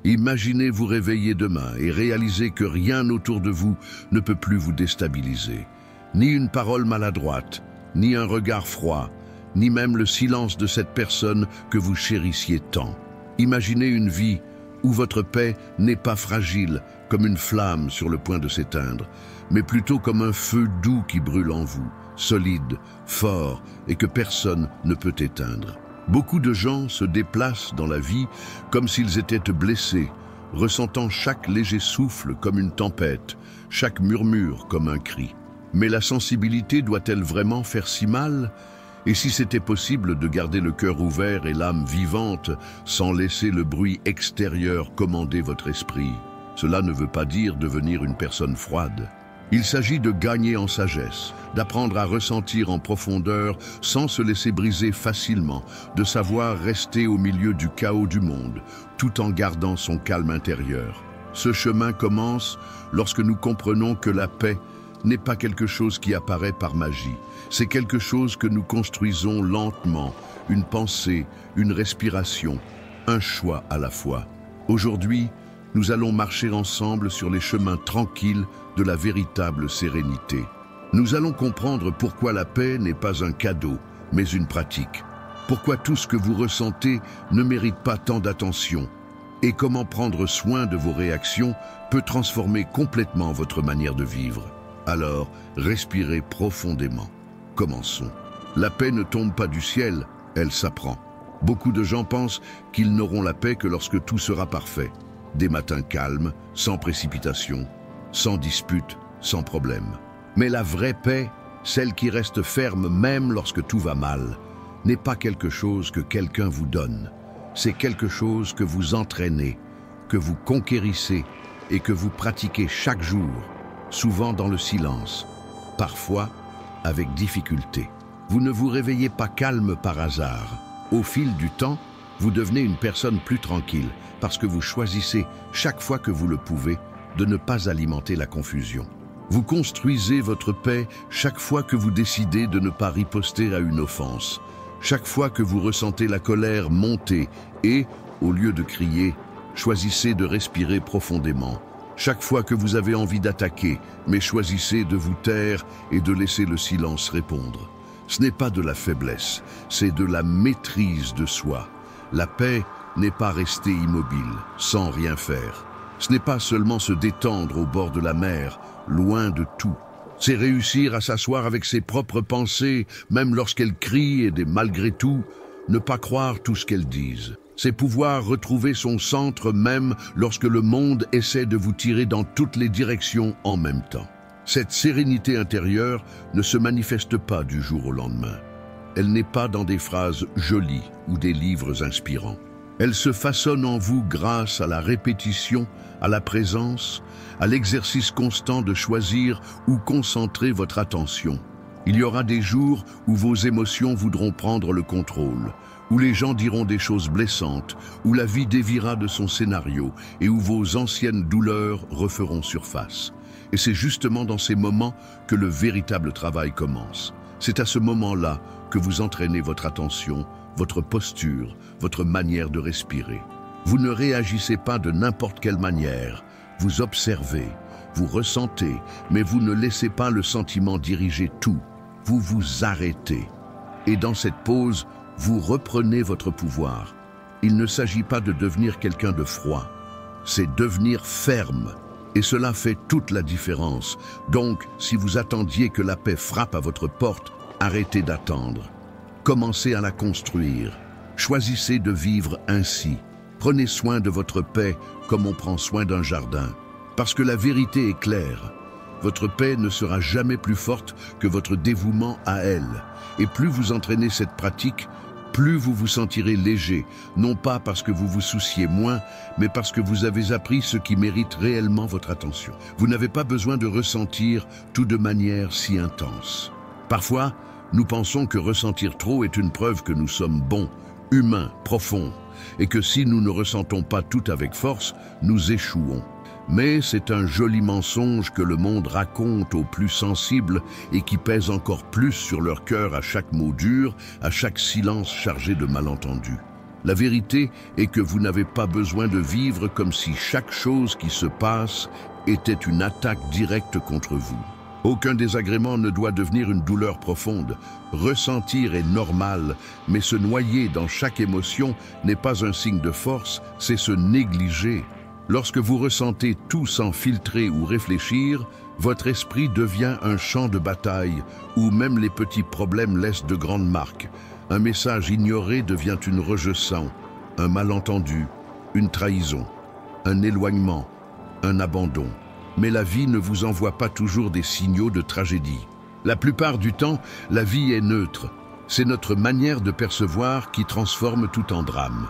Imaginez vous réveiller demain et réaliser que rien autour de vous ne peut plus vous déstabiliser. Ni une parole maladroite, ni un regard froid, ni même le silence de cette personne que vous chérissiez tant. Imaginez une vie où votre paix n'est pas fragile comme une flamme sur le point de s'éteindre, mais plutôt comme un feu doux qui brûle en vous, solide, fort et que personne ne peut éteindre. Beaucoup de gens se déplacent dans la vie comme s'ils étaient blessés, ressentant chaque léger souffle comme une tempête, chaque murmure comme un cri. Mais la sensibilité doit-elle vraiment faire si mal ? Et si c'était possible de garder le cœur ouvert et l'âme vivante sans laisser le bruit extérieur commander votre esprit? Cela ne veut pas dire devenir une personne froide. Il s'agit de gagner en sagesse, d'apprendre à ressentir en profondeur sans se laisser briser facilement, de savoir rester au milieu du chaos du monde, tout en gardant son calme intérieur. Ce chemin commence lorsque nous comprenons que la paix n'est pas quelque chose qui apparaît par magie. C'est quelque chose que nous construisons lentement, une pensée, une respiration, un choix à la fois. Aujourd'hui, nous allons marcher ensemble sur les chemins tranquilles de la véritable sérénité. Nous allons comprendre pourquoi la paix n'est pas un cadeau, mais une pratique. Pourquoi tout ce que vous ressentez ne mérite pas tant d'attention. Et comment prendre soin de vos réactions peut transformer complètement votre manière de vivre. Alors, respirez profondément. Commençons. La paix ne tombe pas du ciel, elle s'apprend. Beaucoup de gens pensent qu'ils n'auront la paix que lorsque tout sera parfait. Des matins calmes, sans précipitation, sans dispute, sans problème. Mais la vraie paix, celle qui reste ferme même lorsque tout va mal, n'est pas quelque chose que quelqu'un vous donne. C'est quelque chose que vous entraînez, que vous conquérissez et que vous pratiquez chaque jour, souvent dans le silence, parfois avec difficulté. Vous ne vous réveillez pas calme par hasard. Au fil du temps, vous devenez une personne plus tranquille parce que vous choisissez, chaque fois que vous le pouvez, de ne pas alimenter la confusion. Vous construisez votre paix chaque fois que vous décidez de ne pas riposter à une offense, chaque fois que vous ressentez la colère monter et, au lieu de crier, choisissez de respirer profondément. Chaque fois que vous avez envie d'attaquer, mais choisissez de vous taire et de laisser le silence répondre. Ce n'est pas de la faiblesse, c'est de la maîtrise de soi. La paix n'est pas rester immobile, sans rien faire. Ce n'est pas seulement se détendre au bord de la mer, loin de tout. C'est réussir à s'asseoir avec ses propres pensées, même lorsqu'elles crient et malgré tout, ne pas croire tout ce qu'elles disent. C'est pouvoir retrouver son centre même lorsque le monde essaie de vous tirer dans toutes les directions en même temps. Cette sérénité intérieure ne se manifeste pas du jour au lendemain. Elle n'est pas dans des phrases jolies ou des livres inspirants. Elle se façonne en vous grâce à la répétition, à la présence, à l'exercice constant de choisir où concentrer votre attention. Il y aura des jours où vos émotions voudront prendre le contrôle, où les gens diront des choses blessantes, où la vie déviera de son scénario et où vos anciennes douleurs referont surface. Et c'est justement dans ces moments que le véritable travail commence. C'est à ce moment-là que vous entraînez votre attention, votre posture, votre manière de respirer. Vous ne réagissez pas de n'importe quelle manière. Vous observez, vous ressentez, mais vous ne laissez pas le sentiment diriger tout. Vous vous arrêtez. Et dans cette pause, vous reprenez votre pouvoir. Il ne s'agit pas de devenir quelqu'un de froid, c'est devenir ferme. Et cela fait toute la différence. Donc, si vous attendiez que la paix frappe à votre porte, arrêtez d'attendre. Commencez à la construire. Choisissez de vivre ainsi. Prenez soin de votre paix comme on prend soin d'un jardin. Parce que la vérité est claire. Votre paix ne sera jamais plus forte que votre dévouement à elle. Et plus vous entraînez cette pratique, plus vous vous sentirez léger, non pas parce que vous vous souciez moins, mais parce que vous avez appris ce qui mérite réellement votre attention. Vous n'avez pas besoin de ressentir tout de manière si intense. Parfois, nous pensons que ressentir trop est une preuve que nous sommes bons, humains, profonds, et que si nous ne ressentons pas tout avec force, nous échouons. Mais c'est un joli mensonge que le monde raconte aux plus sensibles et qui pèse encore plus sur leur cœur à chaque mot dur, à chaque silence chargé de malentendus. La vérité est que vous n'avez pas besoin de vivre comme si chaque chose qui se passe était une attaque directe contre vous. Aucun désagrément ne doit devenir une douleur profonde. Ressentir est normal, mais se noyer dans chaque émotion n'est pas un signe de force, c'est se négliger. Lorsque vous ressentez tout sans filtrer ou réfléchir, votre esprit devient un champ de bataille où même les petits problèmes laissent de grandes marques. Un message ignoré devient une rejection, un malentendu, une trahison, un éloignement, un abandon. Mais la vie ne vous envoie pas toujours des signaux de tragédie. La plupart du temps, la vie est neutre. C'est notre manière de percevoir qui transforme tout en drame.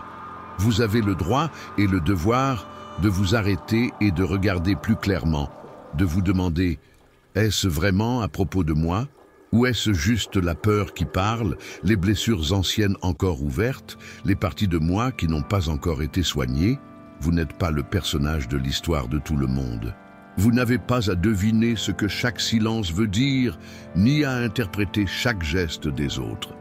Vous avez le droit et le devoir de vous arrêter et de regarder plus clairement, de vous demander « Est-ce vraiment à propos de moi ? Ou est-ce juste la peur qui parle, les blessures anciennes encore ouvertes, les parties de moi qui n'ont pas encore été soignées ? Vous n'êtes pas le personnage de l'histoire de tout le monde. Vous n'avez pas à deviner ce que chaque silence veut dire, ni à interpréter chaque geste des autres.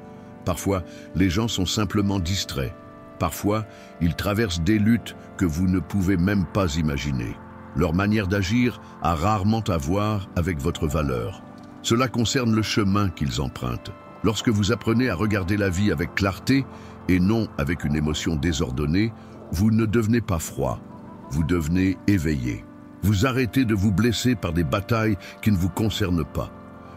Parfois, les gens sont simplement distraits. Parfois, ils traversent des luttes que vous ne pouvez même pas imaginer. Leur manière d'agir a rarement à voir avec votre valeur. Cela concerne le chemin qu'ils empruntent. Lorsque vous apprenez à regarder la vie avec clarté et non avec une émotion désordonnée, vous ne devenez pas froid, vous devenez éveillé. Vous arrêtez de vous blesser par des batailles qui ne vous concernent pas.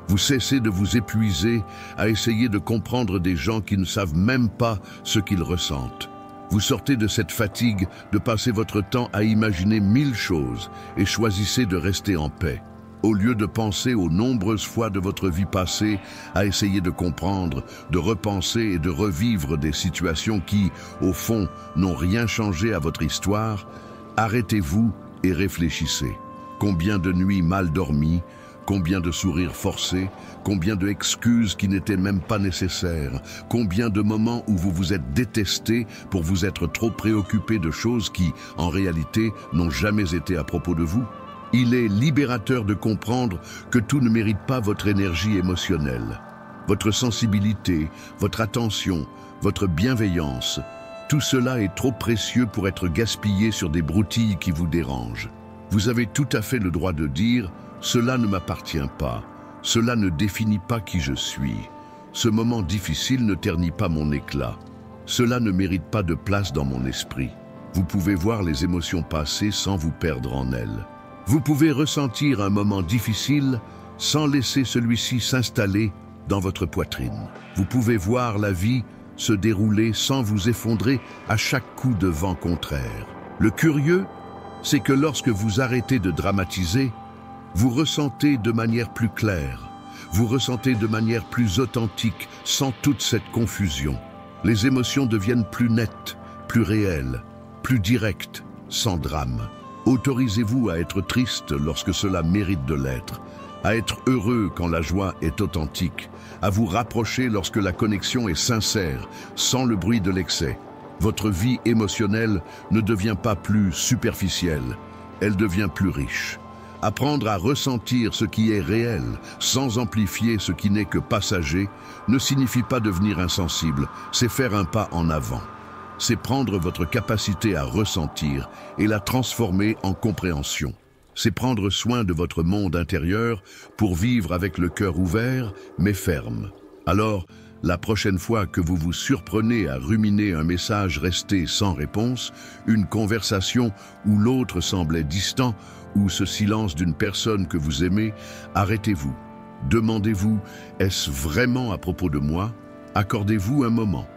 Vous cessez de vous épuiser à essayer de comprendre des gens qui ne savent même pas ce qu'ils ressentent. Vous sortez de cette fatigue de passer votre temps à imaginer 1000 choses et choisissez de rester en paix. Au lieu de penser aux nombreuses fois de votre vie passée à essayer de comprendre, de repenser et de revivre des situations qui, au fond, n'ont rien changé à votre histoire, arrêtez-vous et réfléchissez. Combien de nuits mal dormies, combien de sourires forcés, combien de excuses qui n'étaient même pas nécessaires, combien de moments où vous vous êtes détesté pour vous être trop préoccupé de choses qui, en réalité, n'ont jamais été à propos de vous. Il est libérateur de comprendre que tout ne mérite pas votre énergie émotionnelle. Votre sensibilité, votre attention, votre bienveillance, tout cela est trop précieux pour être gaspillé sur des broutilles qui vous dérangent. Vous avez tout à fait le droit de dire « Cela ne m'appartient pas, cela ne définit pas qui je suis. Ce moment difficile ne ternit pas mon éclat. Cela ne mérite pas de place dans mon esprit. » Vous pouvez voir les émotions passer sans vous perdre en elles. Vous pouvez ressentir un moment difficile sans laisser celui-ci s'installer dans votre poitrine. Vous pouvez voir la vie se dérouler sans vous effondrer à chaque coup de vent contraire. Le curieux, c'est que lorsque vous arrêtez de dramatiser, vous ressentez de manière plus claire, vous ressentez de manière plus authentique, sans toute cette confusion. Les émotions deviennent plus nettes, plus réelles, plus directes, sans drame. Autorisez-vous à être triste lorsque cela mérite de l'être, à être heureux quand la joie est authentique, à vous rapprocher lorsque la connexion est sincère, sans le bruit de l'excès. Votre vie émotionnelle ne devient pas plus superficielle, elle devient plus riche. Apprendre à ressentir ce qui est réel, sans amplifier ce qui n'est que passager, ne signifie pas devenir insensible, c'est faire un pas en avant. C'est prendre votre capacité à ressentir et la transformer en compréhension. C'est prendre soin de votre monde intérieur pour vivre avec le cœur ouvert, mais ferme. Alors, la prochaine fois que vous vous surprenez à ruminer un message resté sans réponse, une conversation où l'autre semblait distant, ou ce silence d'une personne que vous aimez, arrêtez-vous. Demandez-vous, est-ce vraiment à propos de moi? Accordez-vous un moment.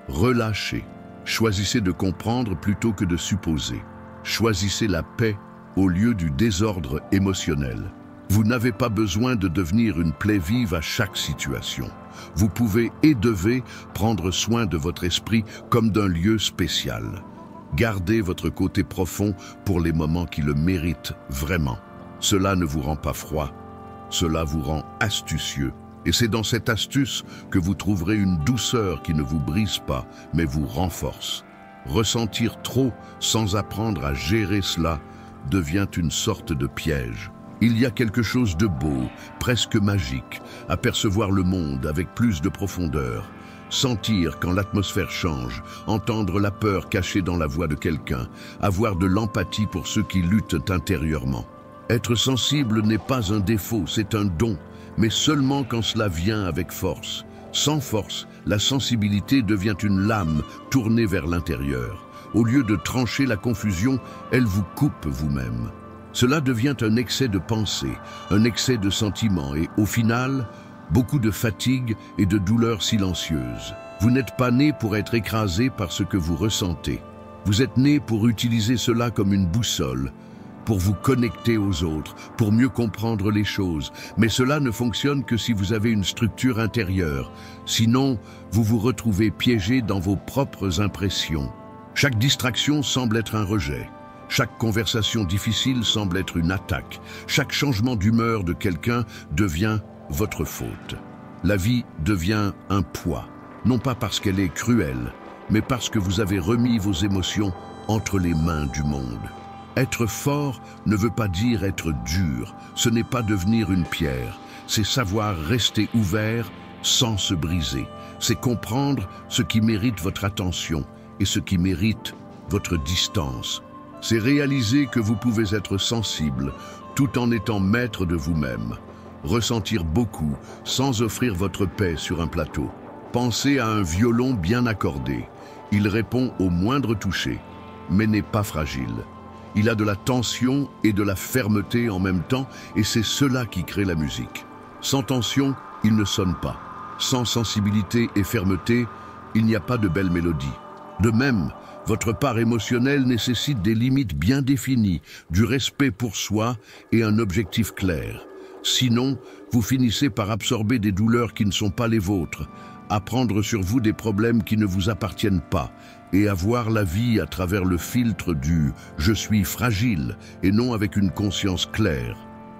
Relâchez. Choisissez de comprendre plutôt que de supposer. Choisissez la paix au lieu du désordre émotionnel. Vous n'avez pas besoin de devenir une plaie vive à chaque situation. Vous pouvez et devez prendre soin de votre esprit comme d'un lieu spécial. Gardez votre côté profond pour les moments qui le méritent vraiment. Cela ne vous rend pas froid, cela vous rend astucieux. Et c'est dans cette astuce que vous trouverez une douceur qui ne vous brise pas, mais vous renforce. Ressentir trop sans apprendre à gérer cela devient une sorte de piège. Il y a quelque chose de beau, presque magique, à percevoir le monde avec plus de profondeur. sentir quand l'atmosphère change, entendre la peur cachée dans la voix de quelqu'un, avoir de l'empathie pour ceux qui luttent intérieurement. Être sensible n'est pas un défaut, c'est un don, mais seulement quand cela vient avec force. Sans force, la sensibilité devient une lame tournée vers l'intérieur. Au lieu de trancher la confusion, elle vous coupe vous-même. Cela devient un excès de pensée, un excès de sentiments et, au final, beaucoup de fatigue et de douleurs silencieuses. Vous n'êtes pas né pour être écrasé par ce que vous ressentez. Vous êtes né pour utiliser cela comme une boussole, pour vous connecter aux autres, pour mieux comprendre les choses. Mais cela ne fonctionne que si vous avez une structure intérieure. Sinon, vous vous retrouvez piégé dans vos propres impressions. Chaque distraction semble être un rejet. Chaque conversation difficile semble être une attaque. Chaque changement d'humeur de quelqu'un devient votre faute. La vie devient un poids, non pas parce qu'elle est cruelle, mais parce que vous avez remis vos émotions entre les mains du monde. Être fort ne veut pas dire être dur, ce n'est pas devenir une pierre, c'est savoir rester ouvert sans se briser, c'est comprendre ce qui mérite votre attention et ce qui mérite votre distance. C'est réaliser que vous pouvez être sensible tout en étant maître de vous-même, ressentir beaucoup sans offrir votre paix sur un plateau. Pensez à un violon bien accordé, il répond au moindre toucher, mais n'est pas fragile. Il a de la tension et de la fermeté en même temps, et c'est cela qui crée la musique. Sans tension, il ne sonne pas. Sans sensibilité et fermeté, il n'y a pas de belle mélodie. De même, votre part émotionnelle nécessite des limites bien définies, du respect pour soi et un objectif clair. Sinon, vous finissez par absorber des douleurs qui ne sont pas les vôtres, à prendre sur vous des problèmes qui ne vous appartiennent pas, et à voir la vie à travers le filtre du « je suis fragile » et non avec une conscience claire.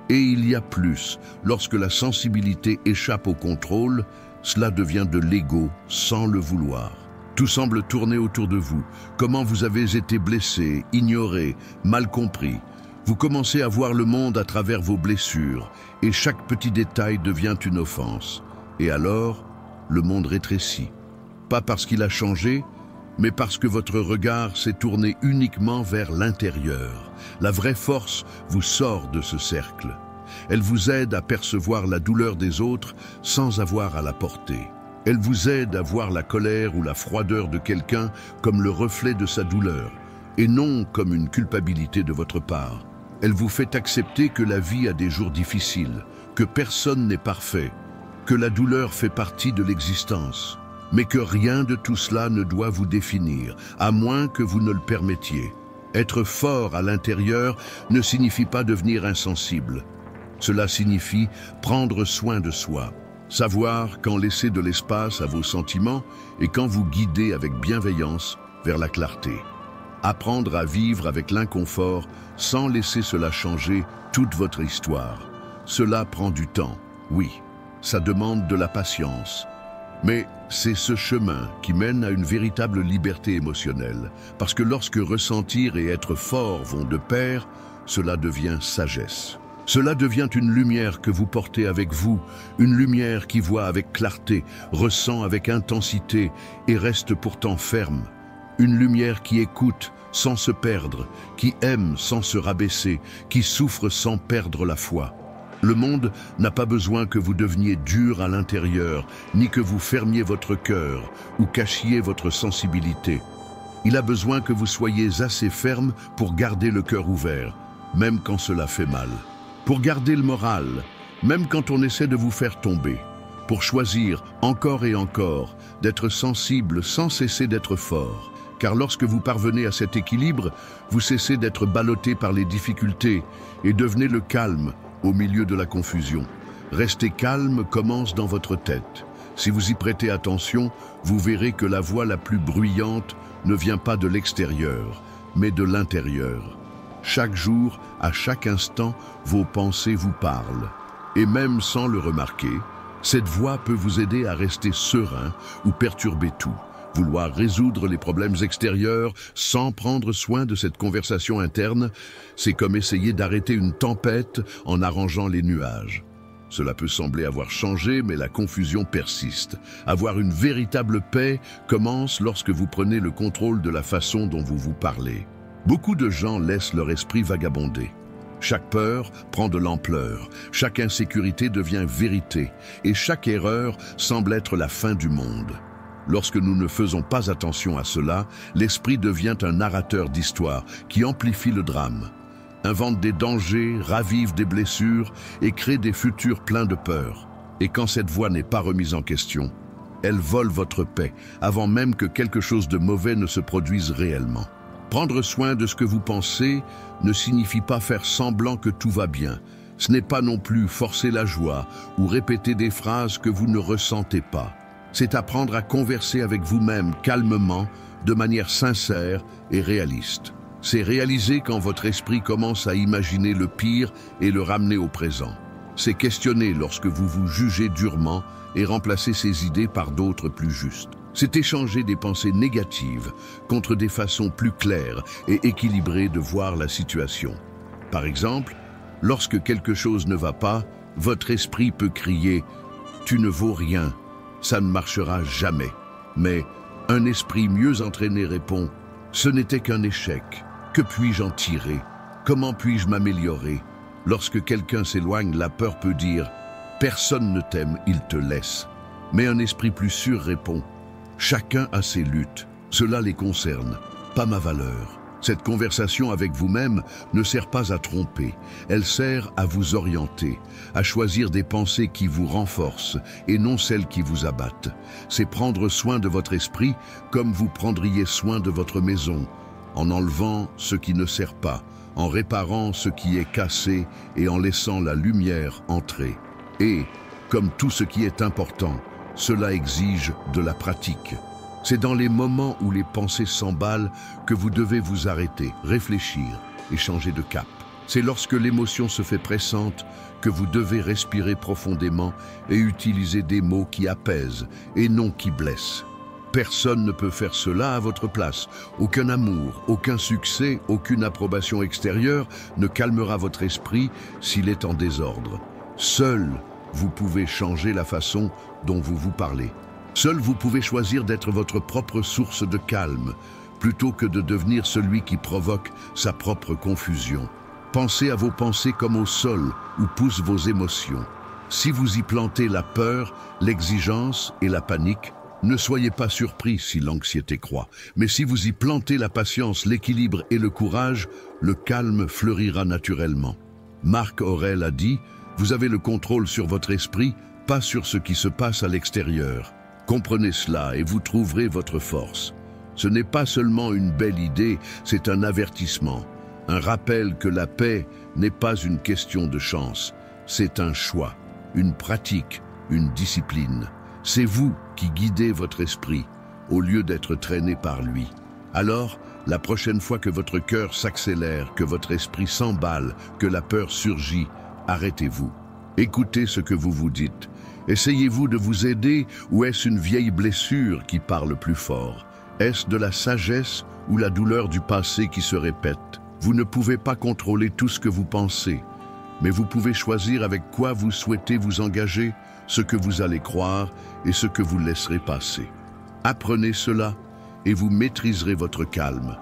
Et il y a plus, lorsque la sensibilité échappe au contrôle, cela devient de l'ego sans le vouloir. Tout semble tourner autour de vous, comment vous avez été blessé, ignoré, mal compris. Vous commencez à voir le monde à travers vos blessures, et chaque petit détail devient une offense. Et alors, le monde rétrécit. Pas parce qu'il a changé, mais parce que votre regard s'est tourné uniquement vers l'intérieur. La vraie force vous sort de ce cercle. Elle vous aide à percevoir la douleur des autres sans avoir à la porter. Elle vous aide à voir la colère ou la froideur de quelqu'un comme le reflet de sa douleur, et non comme une culpabilité de votre part. Elle vous fait accepter que la vie a des jours difficiles, que personne n'est parfait, que la douleur fait partie de l'existence, mais que rien de tout cela ne doit vous définir, à moins que vous ne le permettiez. Être fort à l'intérieur ne signifie pas devenir insensible. Cela signifie prendre soin de soi, savoir quand laisser de l'espace à vos sentiments et quand vous guider avec bienveillance vers la clarté. Apprendre à vivre avec l'inconfort sans laisser cela changer toute votre histoire. Cela prend du temps, oui, ça demande de la patience. Mais c'est ce chemin qui mène à une véritable liberté émotionnelle, parce que lorsque ressentir et être fort vont de pair, cela devient sagesse. Cela devient une lumière que vous portez avec vous, une lumière qui voit avec clarté, ressent avec intensité et reste pourtant ferme. Une lumière qui écoute sans se perdre, qui aime sans se rabaisser, qui souffre sans perdre la foi. Le monde n'a pas besoin que vous deveniez dur à l'intérieur, ni que vous fermiez votre cœur ou cachiez votre sensibilité. Il a besoin que vous soyez assez ferme pour garder le cœur ouvert, même quand cela fait mal. Pour garder le moral, même quand on essaie de vous faire tomber. Pour choisir, encore et encore, d'être sensible sans cesser d'être fort. Car lorsque vous parvenez à cet équilibre, vous cessez d'être ballotté par les difficultés et devenez le calme au milieu de la confusion. Rester calme commence dans votre tête. Si vous y prêtez attention, vous verrez que la voix la plus bruyante ne vient pas de l'extérieur, mais de l'intérieur. Chaque jour, à chaque instant, vos pensées vous parlent. Et même sans le remarquer, cette voix peut vous aider à rester serein ou perturber tout. Vouloir résoudre les problèmes extérieurs sans prendre soin de cette conversation interne, c'est comme essayer d'arrêter une tempête en arrangeant les nuages. Cela peut sembler avoir changé, mais la confusion persiste. Avoir une véritable paix commence lorsque vous prenez le contrôle de la façon dont vous vous parlez. Beaucoup de gens laissent leur esprit vagabonder. Chaque peur prend de l'ampleur, chaque insécurité devient vérité, et chaque erreur semble être la fin du monde. Lorsque nous ne faisons pas attention à cela, l'esprit devient un narrateur d'histoire qui amplifie le drame, invente des dangers, ravive des blessures et crée des futurs pleins de peur. Et quand cette voix n'est pas remise en question, elle vole votre paix avant même que quelque chose de mauvais ne se produise réellement. Prendre soin de ce que vous pensez ne signifie pas faire semblant que tout va bien. Ce n'est pas non plus forcer la joie ou répéter des phrases que vous ne ressentez pas. C'est apprendre à converser avec vous-même calmement, de manière sincère et réaliste. C'est réaliser quand votre esprit commence à imaginer le pire et le ramener au présent. C'est questionner lorsque vous vous jugez durement et remplacer ces idées par d'autres plus justes. C'est échanger des pensées négatives contre des façons plus claires et équilibrées de voir la situation. Par exemple, lorsque quelque chose ne va pas, votre esprit peut crier « Tu ne vaux rien, ça ne marchera jamais ». Mais un esprit mieux entraîné répond « Ce n'était qu'un échec, que puis-je en tirer? Comment puis-je m'améliorer ?» Lorsque quelqu'un s'éloigne, la peur peut dire « Personne ne t'aime, il te laisse ». Mais un esprit plus sûr répond « Chacun a ses luttes, cela les concerne, pas ma valeur. » Cette conversation avec vous-même ne sert pas à tromper, elle sert à vous orienter, à choisir des pensées qui vous renforcent et non celles qui vous abattent. C'est prendre soin de votre esprit comme vous prendriez soin de votre maison, en enlevant ce qui ne sert pas, en réparant ce qui est cassé et en laissant la lumière entrer. Et, comme tout ce qui est important, cela exige de la pratique. C'est dans les moments où les pensées s'emballent que vous devez vous arrêter, réfléchir et changer de cap. C'est lorsque l'émotion se fait pressante que vous devez respirer profondément et utiliser des mots qui apaisent et non qui blessent. Personne ne peut faire cela à votre place. Aucun amour, aucun succès, aucune approbation extérieure ne calmera votre esprit s'il est en désordre. Seul, vous pouvez changer la façon dont vous vous parlez. Seul vous pouvez choisir d'être votre propre source de calme, plutôt que de devenir celui qui provoque sa propre confusion. Pensez à vos pensées comme au sol où poussent vos émotions. Si vous y plantez la peur, l'exigence et la panique, ne soyez pas surpris si l'anxiété croît. Mais si vous y plantez la patience, l'équilibre et le courage, le calme fleurira naturellement. Marc Aurèle a dit « Vous avez le contrôle sur votre esprit, pas sur ce qui se passe à l'extérieur. » Comprenez cela et vous trouverez votre force. Ce n'est pas seulement une belle idée, c'est un avertissement, un rappel que la paix n'est pas une question de chance, c'est un choix, une pratique, une discipline. C'est vous qui guidez votre esprit, au lieu d'être traîné par lui. Alors, la prochaine fois que votre cœur s'accélère, que votre esprit s'emballe, que la peur surgit, arrêtez-vous. Écoutez ce que vous vous dites. Essayez-vous de vous aider ou est-ce une vieille blessure qui parle plus fort? Est-ce de la sagesse ou la douleur du passé qui se répète? Vous ne pouvez pas contrôler tout ce que vous pensez, mais vous pouvez choisir avec quoi vous souhaitez vous engager, ce que vous allez croire et ce que vous laisserez passer. Apprenez cela et vous maîtriserez votre calme.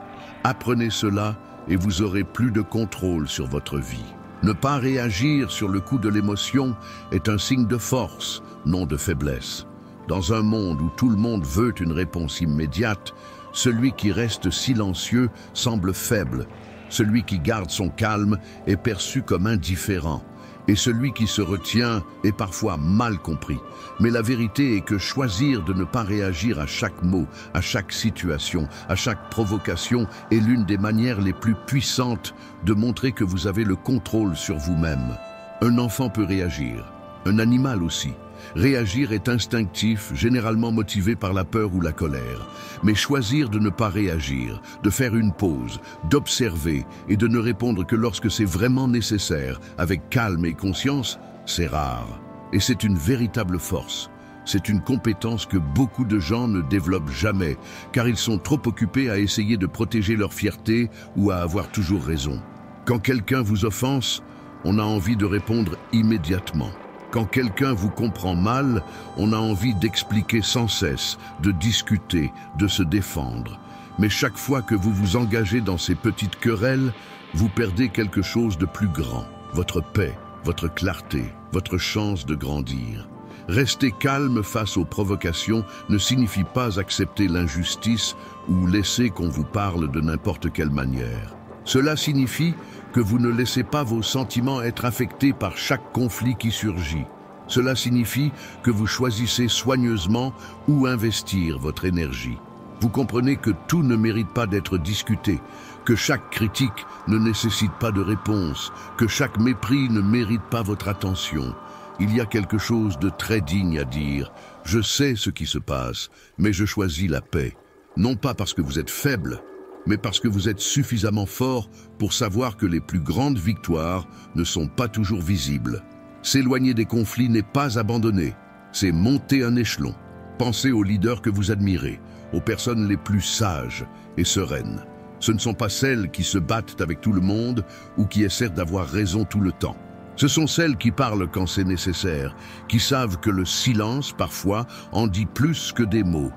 Apprenez cela et vous aurez plus de contrôle sur votre vie. Ne pas réagir sur le coup de l'émotion est un signe de force, non de faiblesse. Dans un monde où tout le monde veut une réponse immédiate, celui qui reste silencieux semble faible. Celui qui garde son calme est perçu comme indifférent. Et celui qui se retient est parfois mal compris. Mais la vérité est que choisir de ne pas réagir à chaque mot, à chaque situation, à chaque provocation est l'une des manières les plus puissantes de montrer que vous avez le contrôle sur vous-même. Un enfant peut réagir, un animal aussi. Réagir est instinctif, généralement motivé par la peur ou la colère. Mais choisir de ne pas réagir, de faire une pause, d'observer et de ne répondre que lorsque c'est vraiment nécessaire, avec calme et conscience, c'est rare. Et c'est une véritable force. C'est une compétence que beaucoup de gens ne développent jamais, car ils sont trop occupés à essayer de protéger leur fierté ou à avoir toujours raison. Quand quelqu'un vous offense, on a envie de répondre immédiatement. Quand quelqu'un vous comprend mal, on a envie d'expliquer sans cesse, de discuter, de se défendre. Mais chaque fois que vous vous engagez dans ces petites querelles, vous perdez quelque chose de plus grand, votre paix, votre clarté, votre chance de grandir. Rester calme face aux provocations ne signifie pas accepter l'injustice ou laisser qu'on vous parle de n'importe quelle manière. Cela signifie que vous ne laissez pas vos sentiments être affectés par chaque conflit qui surgit. Cela signifie que vous choisissez soigneusement où investir votre énergie. Vous comprenez que tout ne mérite pas d'être discuté, que chaque critique ne nécessite pas de réponse, que chaque mépris ne mérite pas votre attention. Il y a quelque chose de très digne à dire. Je sais ce qui se passe, mais je choisis la paix. Non pas parce que vous êtes faible, mais parce que vous êtes suffisamment fort pour savoir que les plus grandes victoires ne sont pas toujours visibles. S'éloigner des conflits n'est pas abandonner, c'est monter un échelon. Pensez aux leaders que vous admirez, aux personnes les plus sages et sereines. Ce ne sont pas celles qui se battent avec tout le monde ou qui essaient d'avoir raison tout le temps. Ce sont celles qui parlent quand c'est nécessaire, qui savent que le silence, parfois, en dit plus que des mots.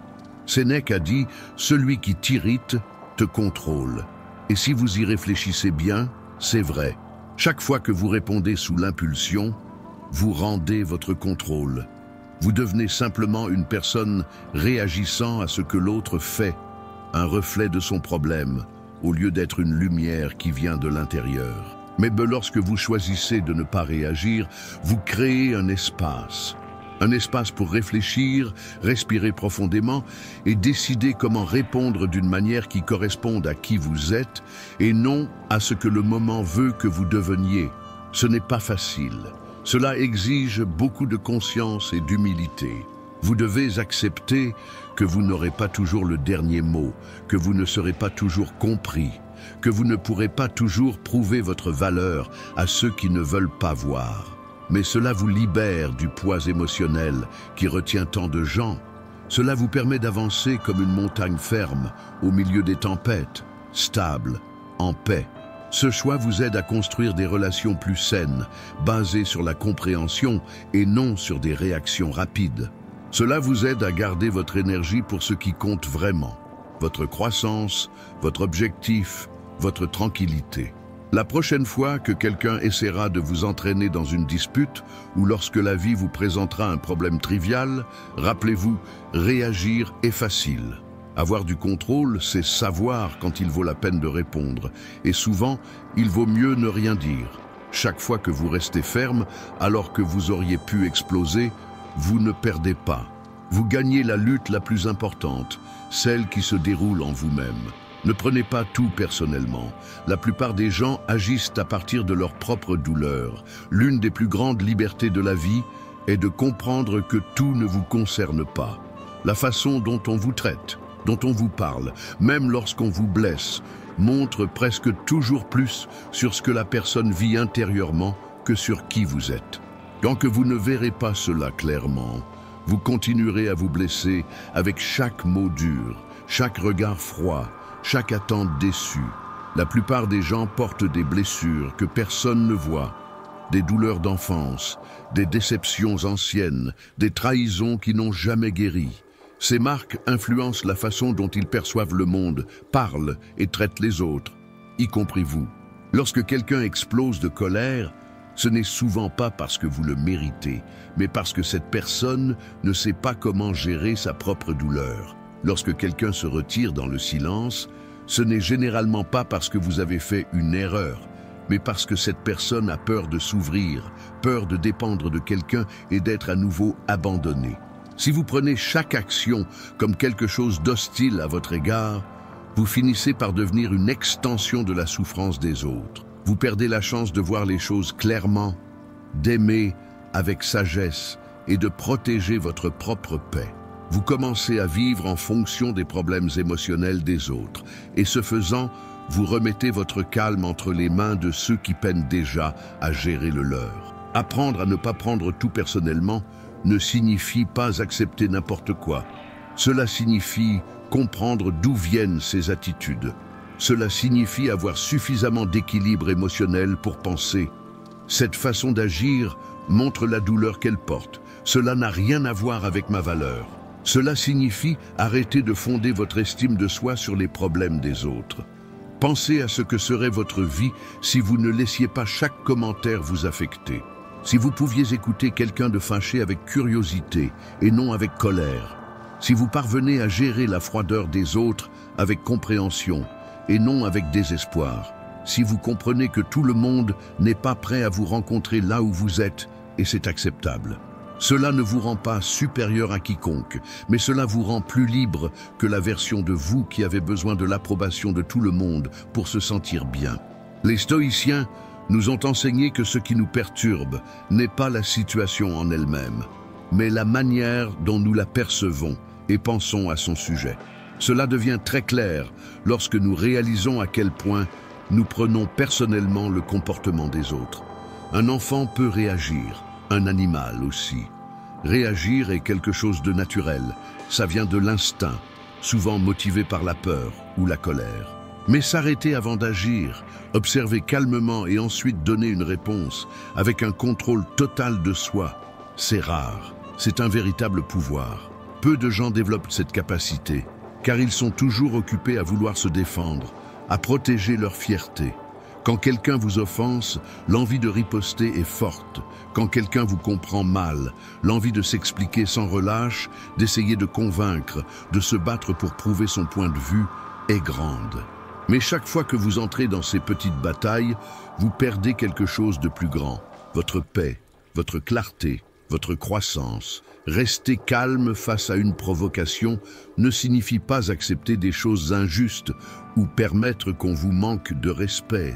Sénèque a dit « Celui qui t'irrite te contrôle ». Et si vous y réfléchissez bien, c'est vrai. Chaque fois que vous répondez sous l'impulsion, vous rendez votre contrôle. Vous devenez simplement une personne réagissant à ce que l'autre fait, un reflet de son problème, au lieu d'être une lumière qui vient de l'intérieur. Mais lorsque vous choisissez de ne pas réagir, vous créez un espace pour réfléchir, respirer profondément et décider comment répondre d'une manière qui corresponde à qui vous êtes et non à ce que le moment veut que vous deveniez. Ce n'est pas facile. Cela exige beaucoup de conscience et d'humilité. Vous devez accepter que vous n'aurez pas toujours le dernier mot, que vous ne serez pas toujours compris, que vous ne pourrez pas toujours prouver votre valeur à ceux qui ne veulent pas voir. Mais cela vous libère du poids émotionnel qui retient tant de gens. Cela vous permet d'avancer comme une montagne ferme au milieu des tempêtes, stable, en paix. Ce choix vous aide à construire des relations plus saines, basées sur la compréhension et non sur des réactions rapides. Cela vous aide à garder votre énergie pour ce qui compte vraiment, votre croissance, votre objectif, votre tranquillité. La prochaine fois que quelqu'un essaiera de vous entraîner dans une dispute ou lorsque la vie vous présentera un problème trivial, rappelez-vous, réagir est facile. Avoir du contrôle, c'est savoir quand il vaut la peine de répondre. Et souvent, il vaut mieux ne rien dire. Chaque fois que vous restez ferme, alors que vous auriez pu exploser, vous ne perdez pas. Vous gagnez la lutte la plus importante, celle qui se déroule en vous-même. Ne prenez pas tout personnellement. La plupart des gens agissent à partir de leur propre douleur. L'une des plus grandes libertés de la vie est de comprendre que tout ne vous concerne pas. La façon dont on vous traite, dont on vous parle, même lorsqu'on vous blesse, montre presque toujours plus sur ce que la personne vit intérieurement que sur qui vous êtes. Tant que vous ne verrez pas cela clairement, vous continuerez à vous blesser avec chaque mot dur, chaque regard froid, chaque attente déçue. La plupart des gens portent des blessures que personne ne voit, des douleurs d'enfance, des déceptions anciennes, des trahisons qui n'ont jamais guéri. Ces marques influencent la façon dont ils perçoivent le monde, parlent et traitent les autres, y compris vous. Lorsque quelqu'un explose de colère, ce n'est souvent pas parce que vous le méritez, mais parce que cette personne ne sait pas comment gérer sa propre douleur. Lorsque quelqu'un se retire dans le silence, ce n'est généralement pas parce que vous avez fait une erreur, mais parce que cette personne a peur de s'ouvrir, peur de dépendre de quelqu'un et d'être à nouveau abandonnée. Si vous prenez chaque action comme quelque chose d'hostile à votre égard, vous finissez par devenir une extension de la souffrance des autres. Vous perdez la chance de voir les choses clairement, d'aimer avec sagesse et de protéger votre propre paix. Vous commencez à vivre en fonction des problèmes émotionnels des autres, et ce faisant, vous remettez votre calme entre les mains de ceux qui peinent déjà à gérer le leur. Apprendre à ne pas prendre tout personnellement ne signifie pas accepter n'importe quoi. Cela signifie comprendre d'où viennent ces attitudes. Cela signifie avoir suffisamment d'équilibre émotionnel pour penser. Cette façon d'agir montre la douleur qu'elle porte. Cela n'a rien à voir avec ma valeur. Cela signifie arrêter de fonder votre estime de soi sur les problèmes des autres. Pensez à ce que serait votre vie si vous ne laissiez pas chaque commentaire vous affecter. Si vous pouviez écouter quelqu'un de fâché avec curiosité et non avec colère. Si vous parvenez à gérer la froideur des autres avec compréhension et non avec désespoir. Si vous comprenez que tout le monde n'est pas prêt à vous rencontrer là où vous êtes et c'est acceptable. Cela ne vous rend pas supérieur à quiconque, mais cela vous rend plus libre que la version de vous qui avait besoin de l'approbation de tout le monde pour se sentir bien. Les stoïciens nous ont enseigné que ce qui nous perturbe n'est pas la situation en elle-même, mais la manière dont nous la percevons et pensons à son sujet. Cela devient très clair lorsque nous réalisons à quel point nous prenons personnellement le comportement des autres. Un enfant peut réagir, un animal aussi. Réagir est quelque chose de naturel, ça vient de l'instinct, souvent motivé par la peur ou la colère. Mais s'arrêter avant d'agir, observer calmement et ensuite donner une réponse avec un contrôle total de soi, c'est rare. C'est un véritable pouvoir. Peu de gens développent cette capacité, car ils sont toujours occupés à vouloir se défendre, à protéger leur fierté. Quand quelqu'un vous offense, l'envie de riposter est forte. Quand quelqu'un vous comprend mal, l'envie de s'expliquer sans relâche, d'essayer de convaincre, de se battre pour prouver son point de vue, est grande. Mais chaque fois que vous entrez dans ces petites batailles, vous perdez quelque chose de plus grand. Votre paix, votre clarté, votre croissance. Rester calme face à une provocation ne signifie pas accepter des choses injustes ou permettre qu'on vous manque de respect.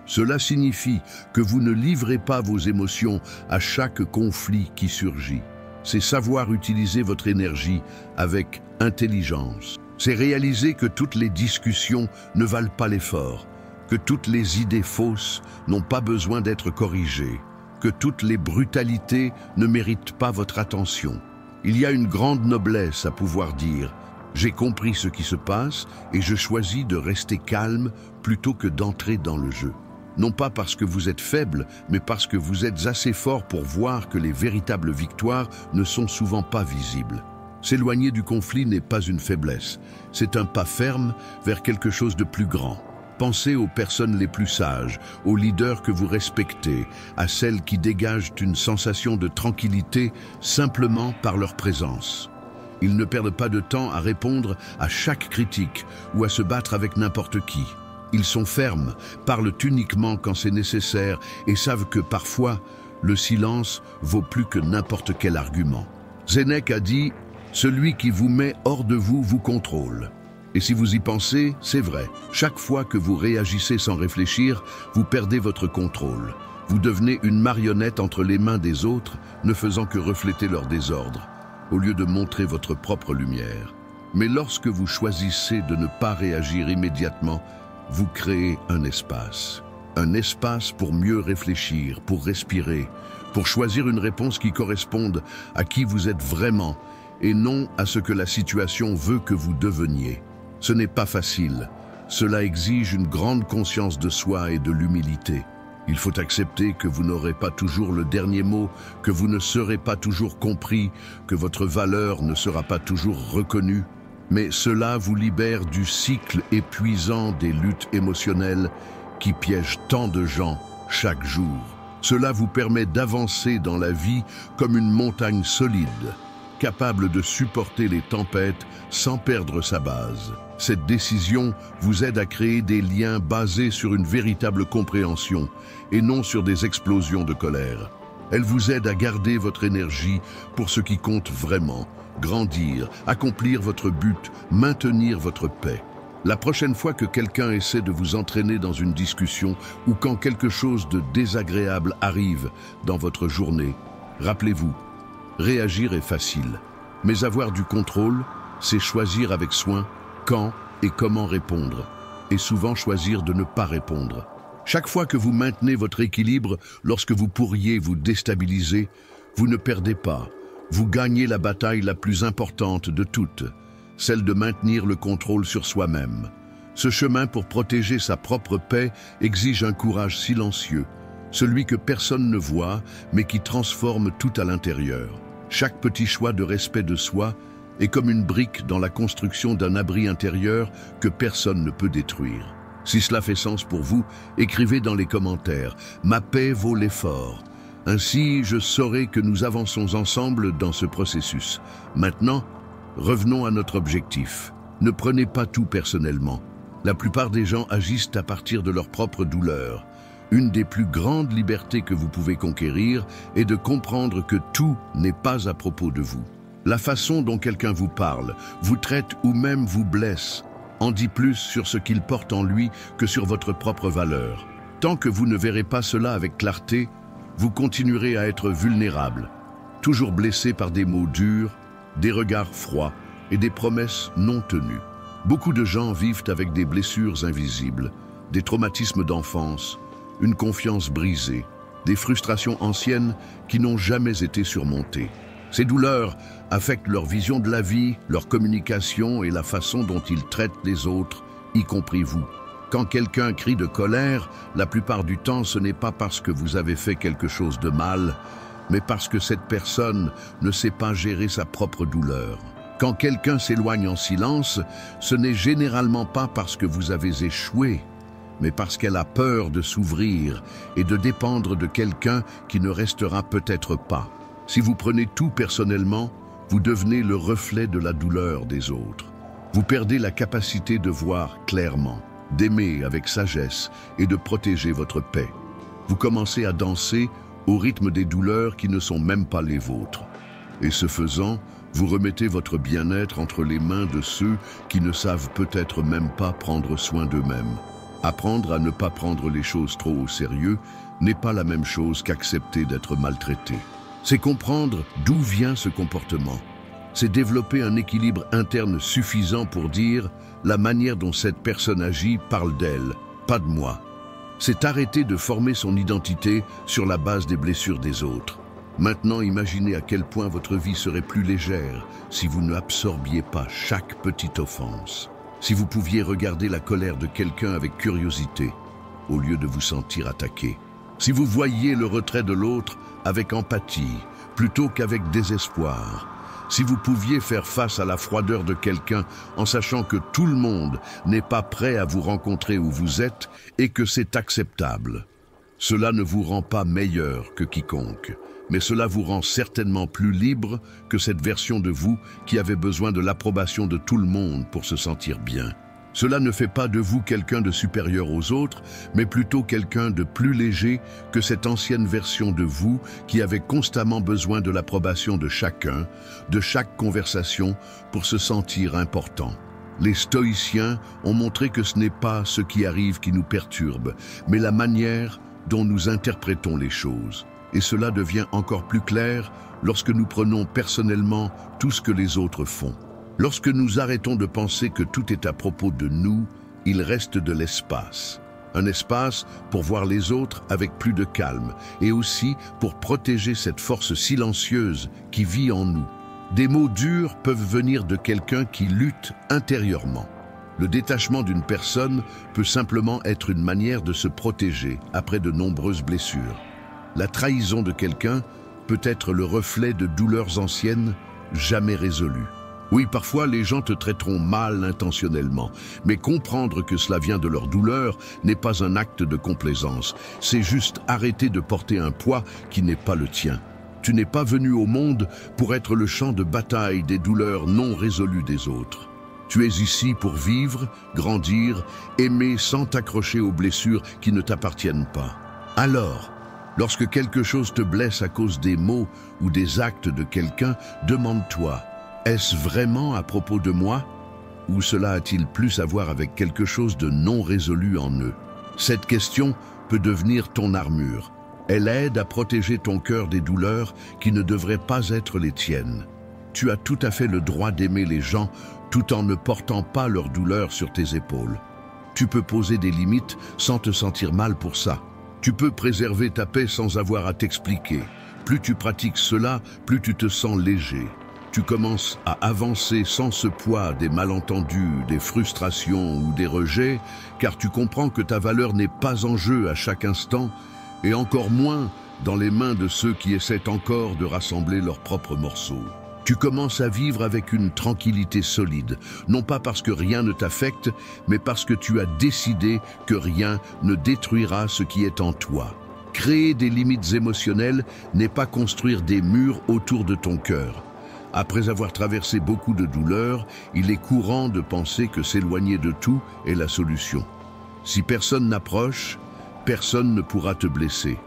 Cela signifie que vous ne livrez pas vos émotions à chaque conflit qui surgit. C'est savoir utiliser votre énergie avec intelligence. C'est réaliser que toutes les discussions ne valent pas l'effort, que toutes les idées fausses n'ont pas besoin d'être corrigées, que toutes les brutalités ne méritent pas votre attention. Il y a une grande noblesse à pouvoir dire « J'ai compris ce qui se passe et je choisis de rester calme plutôt que d'entrer dans le jeu ». Non pas parce que vous êtes faible, mais parce que vous êtes assez fort pour voir que les véritables victoires ne sont souvent pas visibles. S'éloigner du conflit n'est pas une faiblesse, c'est un pas ferme vers quelque chose de plus grand. Pensez aux personnes les plus sages, aux leaders que vous respectez, à celles qui dégagent une sensation de tranquillité simplement par leur présence. Ils ne perdent pas de temps à répondre à chaque critique ou à se battre avec n'importe qui. Ils sont fermes, parlent uniquement quand c'est nécessaire et savent que parfois, le silence vaut plus que n'importe quel argument. Sénèque a dit « Celui qui vous met hors de vous vous contrôle ». Et si vous y pensez, c'est vrai. Chaque fois que vous réagissez sans réfléchir, vous perdez votre contrôle. Vous devenez une marionnette entre les mains des autres, ne faisant que refléter leur désordre, au lieu de montrer votre propre lumière. Mais lorsque vous choisissez de ne pas réagir immédiatement, vous créez un espace. Un espace pour mieux réfléchir, pour respirer, pour choisir une réponse qui corresponde à qui vous êtes vraiment et non à ce que la situation veut que vous deveniez. Ce n'est pas facile. Cela exige une grande conscience de soi et de l'humilité. Il faut accepter que vous n'aurez pas toujours le dernier mot, que vous ne serez pas toujours compris, que votre valeur ne sera pas toujours reconnue. Mais cela vous libère du cycle épuisant des luttes émotionnelles qui piègent tant de gens chaque jour. Cela vous permet d'avancer dans la vie comme une montagne solide, capable de supporter les tempêtes sans perdre sa base. Cette décision vous aide à créer des liens basés sur une véritable compréhension et non sur des explosions de colère. Elle vous aide à garder votre énergie pour ce qui compte vraiment, grandir, accomplir votre but, maintenir votre paix. La prochaine fois que quelqu'un essaie de vous entraîner dans une discussion ou quand quelque chose de désagréable arrive dans votre journée, rappelez-vous, réagir est facile, mais avoir du contrôle, c'est choisir avec soin quand et comment répondre, et souvent choisir de ne pas répondre. Chaque fois que vous maintenez votre équilibre lorsque vous pourriez vous déstabiliser, vous ne perdez pas. Vous gagnez la bataille la plus importante de toutes, celle de maintenir le contrôle sur soi-même. Ce chemin pour protéger sa propre paix exige un courage silencieux, celui que personne ne voit, mais qui transforme tout à l'intérieur. Chaque petit choix de respect de soi est comme une brique dans la construction d'un abri intérieur que personne ne peut détruire. Si cela fait sens pour vous, écrivez dans les commentaires « Ma paix vaut l'effort ». Ainsi, je saurai que nous avançons ensemble dans ce processus. Maintenant, revenons à notre objectif. Ne prenez pas tout personnellement. La plupart des gens agissent à partir de leur propre douleur. Une des plus grandes libertés que vous pouvez conquérir est de comprendre que tout n'est pas à propos de vous. La façon dont quelqu'un vous parle, vous traite ou même vous blesse en dit plus sur ce qu'il porte en lui que sur votre propre valeur. Tant que vous ne verrez pas cela avec clarté, vous continuerez à être vulnérable, toujours blessé par des mots durs, des regards froids et des promesses non tenues. Beaucoup de gens vivent avec des blessures invisibles, des traumatismes d'enfance, une confiance brisée, des frustrations anciennes qui n'ont jamais été surmontées. Ces douleurs affectent leur vision de la vie, leur communication et la façon dont ils traitent les autres, y compris vous. Quand quelqu'un crie de colère, la plupart du temps, ce n'est pas parce que vous avez fait quelque chose de mal, mais parce que cette personne ne sait pas gérer sa propre douleur. Quand quelqu'un s'éloigne en silence, ce n'est généralement pas parce que vous avez échoué, mais parce qu'elle a peur de s'ouvrir et de dépendre de quelqu'un qui ne restera peut-être pas. Si vous prenez tout personnellement, vous devenez le reflet de la douleur des autres. Vous perdez la capacité de voir clairement, d'aimer avec sagesse et de protéger votre paix. Vous commencez à danser au rythme des douleurs qui ne sont même pas les vôtres. Et ce faisant, vous remettez votre bien-être entre les mains de ceux qui ne savent peut-être même pas prendre soin d'eux-mêmes. Apprendre à ne pas prendre les choses trop au sérieux n'est pas la même chose qu'accepter d'être maltraité. C'est comprendre d'où vient ce comportement. C'est développer un équilibre interne suffisant pour dire « la manière dont cette personne agit parle d'elle, pas de moi ». C'est arrêter de former son identité sur la base des blessures des autres. Maintenant, imaginez à quel point votre vie serait plus légère si vous ne absorbiez pas chaque petite offense. Si vous pouviez regarder la colère de quelqu'un avec curiosité, au lieu de vous sentir attaqué. Si vous voyiez le retrait de l'autre avec empathie, plutôt qu'avec désespoir. Si vous pouviez faire face à la froideur de quelqu'un en sachant que tout le monde n'est pas prêt à vous rencontrer où vous êtes et que c'est acceptable. Cela ne vous rend pas meilleur que quiconque, mais cela vous rend certainement plus libre que cette version de vous qui avait besoin de l'approbation de tout le monde pour se sentir bien. Cela ne fait pas de vous quelqu'un de supérieur aux autres, mais plutôt quelqu'un de plus léger que cette ancienne version de vous qui avait constamment besoin de l'approbation de chacun, de chaque conversation, pour se sentir important. Les stoïciens ont montré que ce n'est pas ce qui arrive qui nous perturbe, mais la manière dont nous interprétons les choses. Et cela devient encore plus clair lorsque nous prenons personnellement tout ce que les autres font. Lorsque nous arrêtons de penser que tout est à propos de nous, il reste de l'espace. Un espace pour voir les autres avec plus de calme et aussi pour protéger cette force silencieuse qui vit en nous. Des mots durs peuvent venir de quelqu'un qui lutte intérieurement. Le détachement d'une personne peut simplement être une manière de se protéger après de nombreuses blessures. La trahison de quelqu'un peut être le reflet de douleurs anciennes jamais résolues. Oui, parfois les gens te traiteront mal intentionnellement, mais comprendre que cela vient de leur douleur n'est pas un acte de complaisance. C'est juste arrêter de porter un poids qui n'est pas le tien. Tu n'es pas venu au monde pour être le champ de bataille des douleurs non résolues des autres. Tu es ici pour vivre, grandir, aimer sans t'accrocher aux blessures qui ne t'appartiennent pas. Alors, lorsque quelque chose te blesse à cause des mots ou des actes de quelqu'un, demande-toi: est-ce vraiment à propos de moi? Ou cela a-t-il plus à voir avec quelque chose de non résolu en eux? Cette question peut devenir ton armure. Elle aide à protéger ton cœur des douleurs qui ne devraient pas être les tiennes. Tu as tout à fait le droit d'aimer les gens tout en ne portant pas leur douleur sur tes épaules. Tu peux poser des limites sans te sentir mal pour ça. Tu peux préserver ta paix sans avoir à t'expliquer. Plus tu pratiques cela, plus tu te sens léger. Tu commences à avancer sans ce poids des malentendus, des frustrations ou des rejets, car tu comprends que ta valeur n'est pas en jeu à chaque instant, et encore moins dans les mains de ceux qui essaient encore de rassembler leurs propres morceaux. Tu commences à vivre avec une tranquillité solide, non pas parce que rien ne t'affecte, mais parce que tu as décidé que rien ne détruira ce qui est en toi. Créer des limites émotionnelles n'est pas construire des murs autour de ton cœur. Après avoir traversé beaucoup de douleurs, il est courant de penser que s'éloigner de tout est la solution. Si personne n'approche, personne ne pourra te blesser.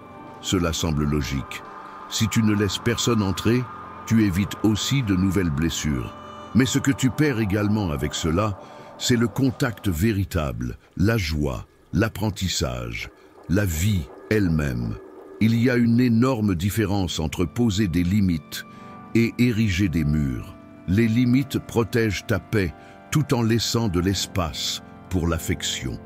Cela semble logique. Si tu ne laisses personne entrer, tu évites aussi de nouvelles blessures. Mais ce que tu perds également avec cela, c'est le contact véritable, la joie, l'apprentissage, la vie elle-même. Il y a une énorme différence entre poser des limites et ériger des murs. Les limites protègent ta paix tout en laissant de l'espace pour l'affection.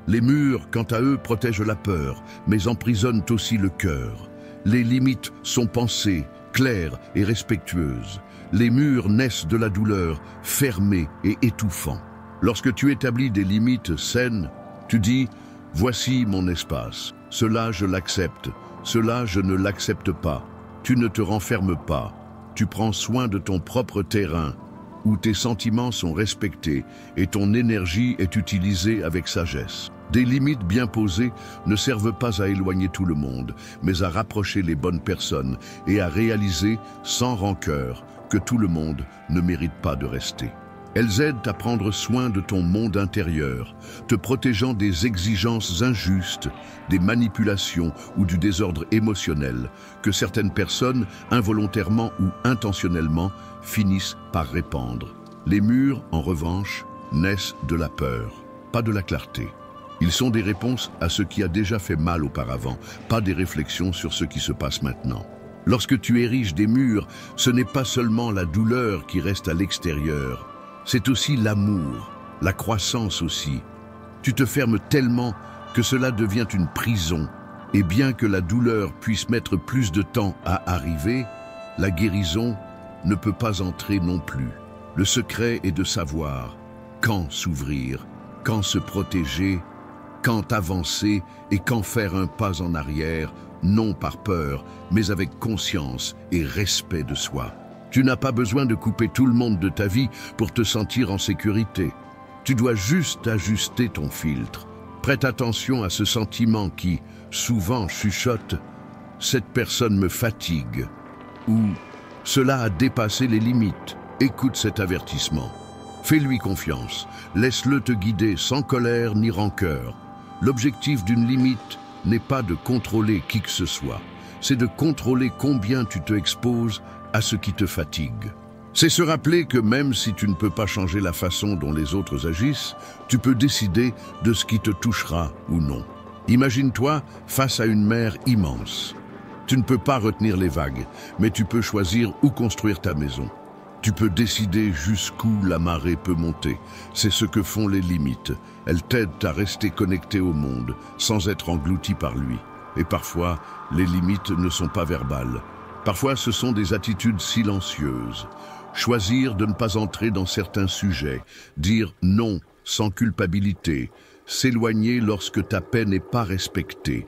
Les murs, quant à eux, protègent la peur, mais emprisonnent aussi le cœur. Les limites sont pensées, claires et respectueuses. Les murs naissent de la douleur, fermés et étouffants. Lorsque tu établis des limites saines, tu dis « Voici mon espace. Cela, je l'accepte. Cela, je ne l'accepte pas. » Tu ne te renfermes pas. Tu prends soin de ton propre terrain, où tes sentiments sont respectés et ton énergie est utilisée avec sagesse. Des limites bien posées ne servent pas à éloigner tout le monde, mais à rapprocher les bonnes personnes et à réaliser, sans rancœur, que tout le monde ne mérite pas de rester. Elles aident à prendre soin de ton monde intérieur, te protégeant des exigences injustes, des manipulations ou du désordre émotionnel que certaines personnes, involontairement ou intentionnellement, finissent par répandre. Les murs, en revanche, naissent de la peur, pas de la clarté. Ils sont des réponses à ce qui a déjà fait mal auparavant, pas des réflexions sur ce qui se passe maintenant. Lorsque tu ériges des murs, ce n'est pas seulement la douleur qui reste à l'extérieur, c'est aussi l'amour, la croissance aussi. Tu te fermes tellement que cela devient une prison, et bien que la douleur puisse mettre plus de temps à arriver, la guérison ne peut pas entrer non plus. Le secret est de savoir quand s'ouvrir, quand se protéger, quand avancer et quand faire un pas en arrière, non par peur, mais avec conscience et respect de soi. Tu n'as pas besoin de couper tout le monde de ta vie pour te sentir en sécurité. Tu dois juste ajuster ton filtre. Prête attention à ce sentiment qui, souvent, chuchote « cette personne me fatigue » ou « cela a dépassé les limites ». Écoute cet avertissement. Fais-lui confiance. Laisse-le te guider sans colère ni rancœur. L'objectif d'une limite n'est pas de contrôler qui que ce soit. C'est de contrôler combien tu te exposes à ce qui te fatigue. C'est se rappeler que même si tu ne peux pas changer la façon dont les autres agissent, tu peux décider de ce qui te touchera ou non. Imagine-toi face à une mer immense. Tu ne peux pas retenir les vagues, mais tu peux choisir où construire ta maison. Tu peux décider jusqu'où la marée peut monter. C'est ce que font les limites. Elles t'aident à rester connecté au monde, sans être englouti par lui. Et parfois, les limites ne sont pas verbales. Parfois, ce sont des attitudes silencieuses. Choisir de ne pas entrer dans certains sujets, dire non sans culpabilité, s'éloigner lorsque ta paix n'est pas respectée.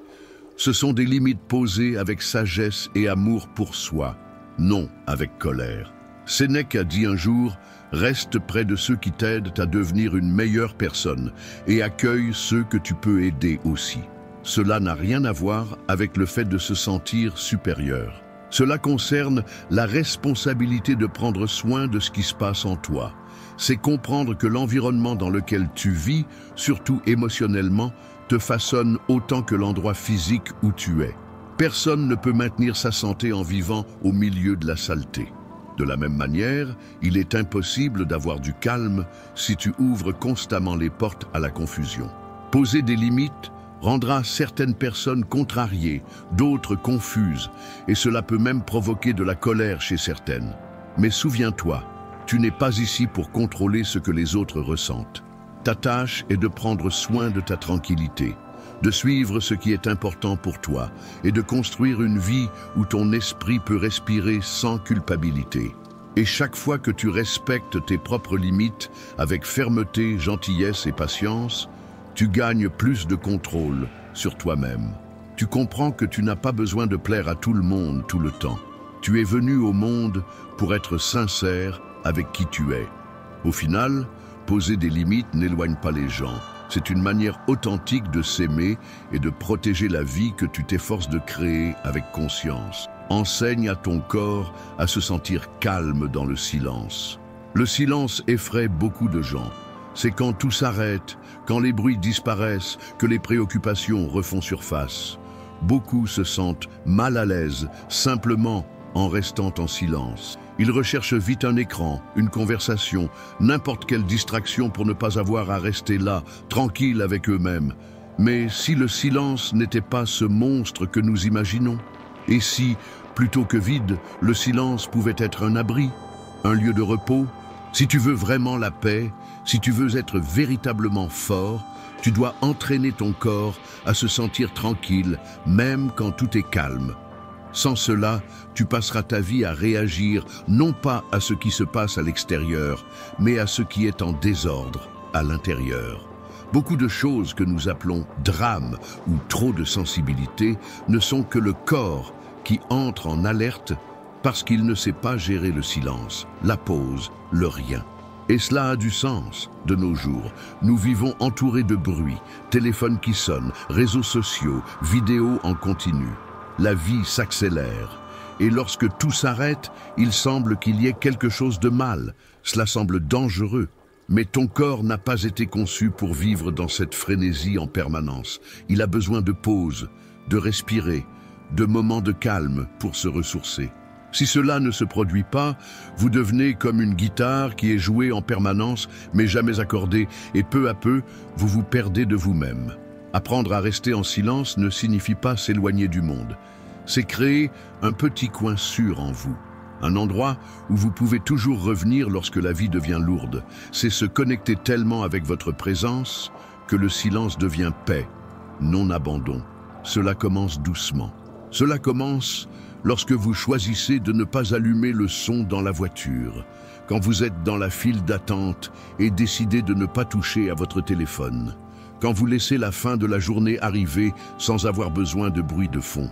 Ce sont des limites posées avec sagesse et amour pour soi, non avec colère. Sénèque a dit un jour « Reste près de ceux qui t'aident à devenir une meilleure personne et accueille ceux que tu peux aider aussi. » Cela n'a rien à voir avec le fait de se sentir supérieur. Cela concerne la responsabilité de prendre soin de ce qui se passe en toi. C'est comprendre que l'environnement dans lequel tu vis, surtout émotionnellement, te façonne autant que l'endroit physique où tu es. Personne ne peut maintenir sa santé en vivant au milieu de la saleté. De la même manière, il est impossible d'avoir du calme si tu ouvres constamment les portes à la confusion. Poser des limites rendra certaines personnes contrariées, d'autres confuses, et cela peut même provoquer de la colère chez certaines. Mais souviens-toi, tu n'es pas ici pour contrôler ce que les autres ressentent. Ta tâche est de prendre soin de ta tranquillité, de suivre ce qui est important pour toi et de construire une vie où ton esprit peut respirer sans culpabilité. Et chaque fois que tu respectes tes propres limites avec fermeté, gentillesse et patience, tu gagnes plus de contrôle sur toi-même. Tu comprends que tu n'as pas besoin de plaire à tout le monde tout le temps. Tu es venu au monde pour être sincère avec qui tu es. Au final, poser des limites n'éloigne pas les gens. C'est une manière authentique de s'aimer et de protéger la vie que tu t'efforces de créer avec conscience. Enseigne à ton corps à se sentir calme dans le silence. Le silence effraie beaucoup de gens. C'est quand tout s'arrête, quand les bruits disparaissent, que les préoccupations refont surface. Beaucoup se sentent mal à l'aise, simplement en restant en silence. Ils recherchent vite un écran, une conversation, n'importe quelle distraction pour ne pas avoir à rester là, tranquille avec eux-mêmes. Mais si le silence n'était pas ce monstre que nous imaginons? Et si, plutôt que vide, le silence pouvait être un abri, un lieu de repos? Si tu veux vraiment la paix, si tu veux être véritablement fort, tu dois entraîner ton corps à se sentir tranquille, même quand tout est calme. Sans cela, tu passeras ta vie à réagir non pas à ce qui se passe à l'extérieur, mais à ce qui est en désordre à l'intérieur. Beaucoup de choses que nous appelons drames ou trop de sensibilité ne sont que le corps qui entre en alerte parce qu'il ne sait pas gérer le silence, la pause, le rien. Et cela a du sens de nos jours. Nous vivons entourés de bruit, téléphones qui sonnent, réseaux sociaux, vidéos en continu. La vie s'accélère. Et lorsque tout s'arrête, il semble qu'il y ait quelque chose de mal. Cela semble dangereux. Mais ton corps n'a pas été conçu pour vivre dans cette frénésie en permanence. Il a besoin de pause, de respirer, de moments de calme pour se ressourcer. Si cela ne se produit pas, vous devenez comme une guitare qui est jouée en permanence mais jamais accordée, et peu à peu, vous vous perdez de vous-même. Apprendre à rester en silence ne signifie pas s'éloigner du monde. C'est créer un petit coin sûr en vous. Un endroit où vous pouvez toujours revenir lorsque la vie devient lourde. C'est se connecter tellement avec votre présence que le silence devient paix, non abandon. Cela commence doucement. Cela commence lorsque vous choisissez de ne pas allumer le son dans la voiture, quand vous êtes dans la file d'attente et décidez de ne pas toucher à votre téléphone, quand vous laissez la fin de la journée arriver sans avoir besoin de bruit de fond.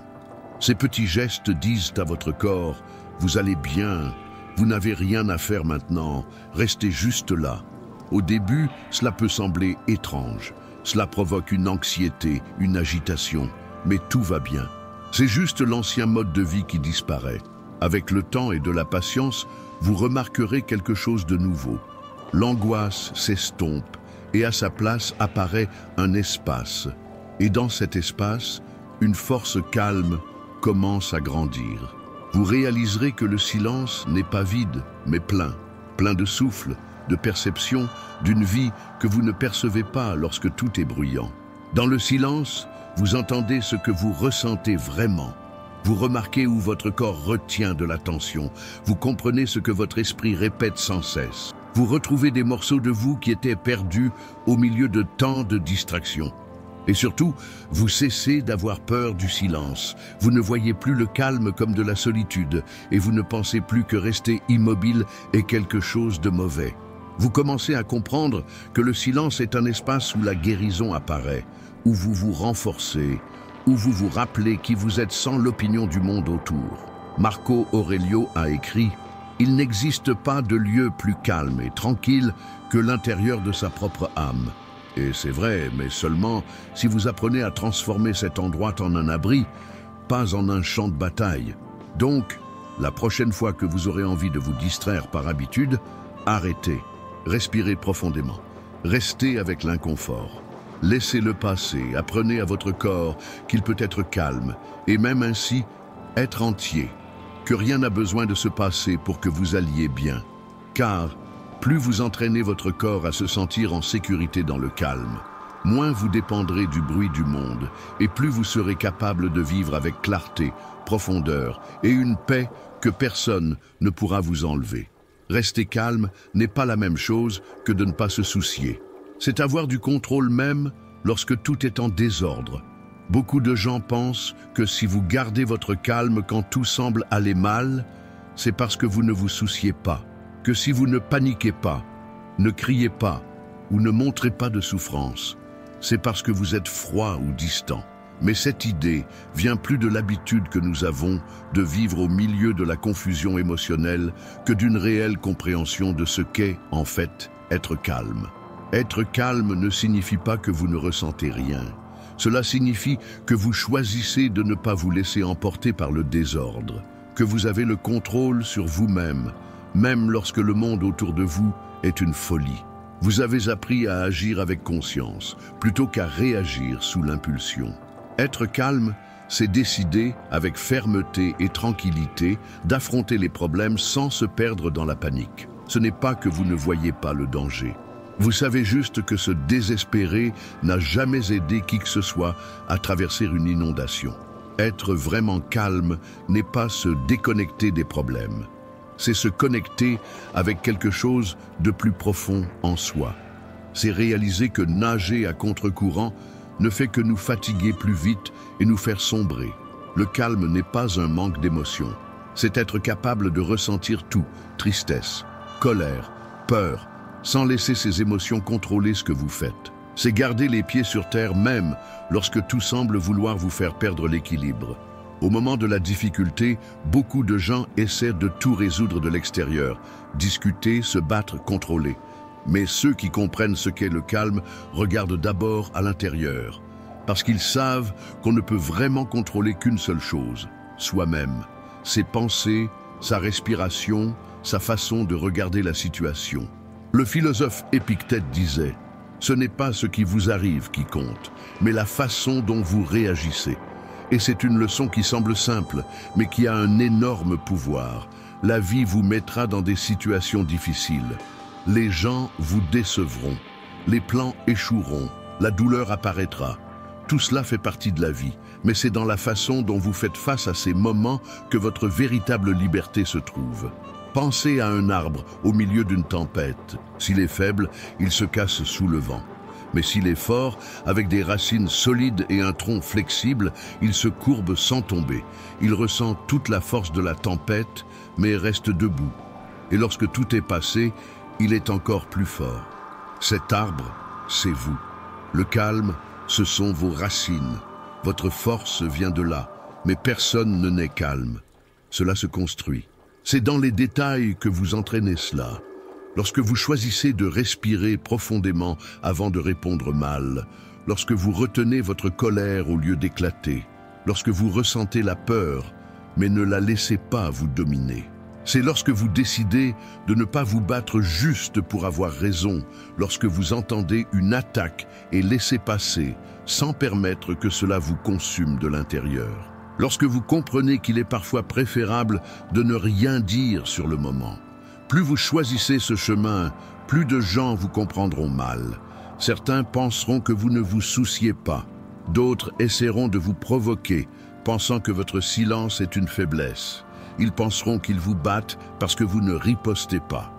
Ces petits gestes disent à votre corps « Vous allez bien, vous n'avez rien à faire maintenant, restez juste là ». Au début, cela peut sembler étrange. Cela provoque une anxiété, une agitation, mais tout va bien. C'est juste l'ancien mode de vie qui disparaît. Avec le temps et de la patience, vous remarquerez quelque chose de nouveau. L'angoisse s'estompe et à sa place apparaît un espace. Et dans cet espace, une force calme commence à grandir. Vous réaliserez que le silence n'est pas vide, mais plein. Plein de souffle, de perception, d'une vie que vous ne percevez pas lorsque tout est bruyant. Dans le silence, vous entendez ce que vous ressentez vraiment. Vous remarquez où votre corps retient de l'attention. Vous comprenez ce que votre esprit répète sans cesse. Vous retrouvez des morceaux de vous qui étaient perdus au milieu de tant de distractions. Et surtout, vous cessez d'avoir peur du silence. Vous ne voyez plus le calme comme de la solitude et vous ne pensez plus que rester immobile est quelque chose de mauvais. Vous commencez à comprendre que le silence est un espace où la guérison apparaît, où vous vous renforcez, où vous vous rappelez qui vous êtes sans l'opinion du monde autour. Marco Aurelio a écrit « Il n'existe pas de lieu plus calme et tranquille que l'intérieur de sa propre âme ». Et c'est vrai, mais seulement si vous apprenez à transformer cet endroit en un abri, pas en un champ de bataille. Donc, la prochaine fois que vous aurez envie de vous distraire par habitude, arrêtez, respirez profondément, restez avec l'inconfort. Laissez-le passer, apprenez à votre corps qu'il peut être calme, et même ainsi, être entier, que rien n'a besoin de se passer pour que vous alliez bien. Car, plus vous entraînez votre corps à se sentir en sécurité dans le calme, moins vous dépendrez du bruit du monde, et plus vous serez capable de vivre avec clarté, profondeur, et une paix que personne ne pourra vous enlever. Rester calme n'est pas la même chose que de ne pas se soucier. C'est avoir du contrôle même lorsque tout est en désordre. Beaucoup de gens pensent que si vous gardez votre calme quand tout semble aller mal, c'est parce que vous ne vous souciez pas, que si vous ne paniquez pas, ne criez pas ou ne montrez pas de souffrance, c'est parce que vous êtes froid ou distant. Mais cette idée vient plus de l'habitude que nous avons de vivre au milieu de la confusion émotionnelle que d'une réelle compréhension de ce qu'est, en fait, être calme. Être calme ne signifie pas que vous ne ressentez rien. Cela signifie que vous choisissez de ne pas vous laisser emporter par le désordre, que vous avez le contrôle sur vous-même, même lorsque le monde autour de vous est une folie. Vous avez appris à agir avec conscience, plutôt qu'à réagir sous l'impulsion. Être calme, c'est décider, avec fermeté et tranquillité, d'affronter les problèmes sans se perdre dans la panique. Ce n'est pas que vous ne voyez pas le danger. Vous savez juste que se désespérer n'a jamais aidé qui que ce soit à traverser une inondation. Être vraiment calme n'est pas se déconnecter des problèmes. C'est se connecter avec quelque chose de plus profond en soi. C'est réaliser que nager à contre-courant ne fait que nous fatiguer plus vite et nous faire sombrer. Le calme n'est pas un manque d'émotion. C'est être capable de ressentir tout, tristesse, colère, peur, sans laisser ces émotions contrôler ce que vous faites. C'est garder les pieds sur terre même lorsque tout semble vouloir vous faire perdre l'équilibre. Au moment de la difficulté, beaucoup de gens essaient de tout résoudre de l'extérieur, discuter, se battre, contrôler. Mais ceux qui comprennent ce qu'est le calme regardent d'abord à l'intérieur, parce qu'ils savent qu'on ne peut vraiment contrôler qu'une seule chose, soi-même, ses pensées, sa respiration, sa façon de regarder la situation. Le philosophe Épictète disait « Ce n'est pas ce qui vous arrive qui compte, mais la façon dont vous réagissez. » Et c'est une leçon qui semble simple, mais qui a un énorme pouvoir. La vie vous mettra dans des situations difficiles. Les gens vous décevront, les plans échoueront, la douleur apparaîtra. Tout cela fait partie de la vie, mais c'est dans la façon dont vous faites face à ces moments que votre véritable liberté se trouve. Pensez à un arbre au milieu d'une tempête. S'il est faible, il se casse sous le vent. Mais s'il est fort, avec des racines solides et un tronc flexible, il se courbe sans tomber. Il ressent toute la force de la tempête, mais reste debout. Et lorsque tout est passé, il est encore plus fort. Cet arbre, c'est vous. Le calme, ce sont vos racines. Votre force vient de là, mais personne ne naît calme. Cela se construit. C'est dans les détails que vous entraînez cela. Lorsque vous choisissez de respirer profondément avant de répondre mal, lorsque vous retenez votre colère au lieu d'éclater, lorsque vous ressentez la peur, mais ne la laissez pas vous dominer. C'est lorsque vous décidez de ne pas vous battre juste pour avoir raison, lorsque vous entendez une attaque et laissez passer, sans permettre que cela vous consume de l'intérieur. Lorsque vous comprenez qu'il est parfois préférable de ne rien dire sur le moment. Plus vous choisissez ce chemin, plus de gens vous comprendront mal. Certains penseront que vous ne vous souciez pas. D'autres essaieront de vous provoquer, pensant que votre silence est une faiblesse. Ils penseront qu'ils vous battent parce que vous ne ripostez pas.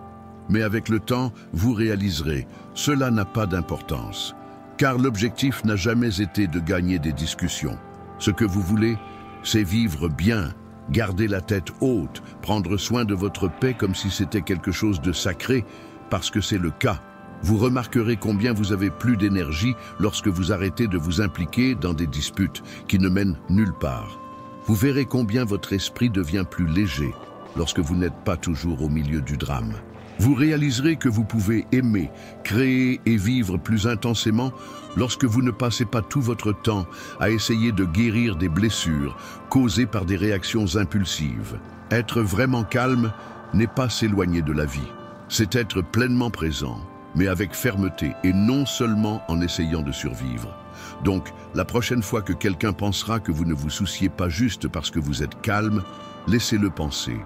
Mais avec le temps, vous réaliserez, cela n'a pas d'importance. Car l'objectif n'a jamais été de gagner des discussions. Ce que vous voulez, c'est vivre bien, garder la tête haute, prendre soin de votre paix comme si c'était quelque chose de sacré, parce que c'est le cas. Vous remarquerez combien vous avez plus d'énergie lorsque vous arrêtez de vous impliquer dans des disputes qui ne mènent nulle part. Vous verrez combien votre esprit devient plus léger lorsque vous n'êtes pas toujours au milieu du drame. Vous réaliserez que vous pouvez aimer, créer et vivre plus intensément lorsque vous ne passez pas tout votre temps à essayer de guérir des blessures causées par des réactions impulsives. Être vraiment calme n'est pas s'éloigner de la vie. C'est être pleinement présent, mais avec fermeté et non seulement en essayant de survivre. Donc, la prochaine fois que quelqu'un pensera que vous ne vous souciez pas juste parce que vous êtes calme, laissez-le penser.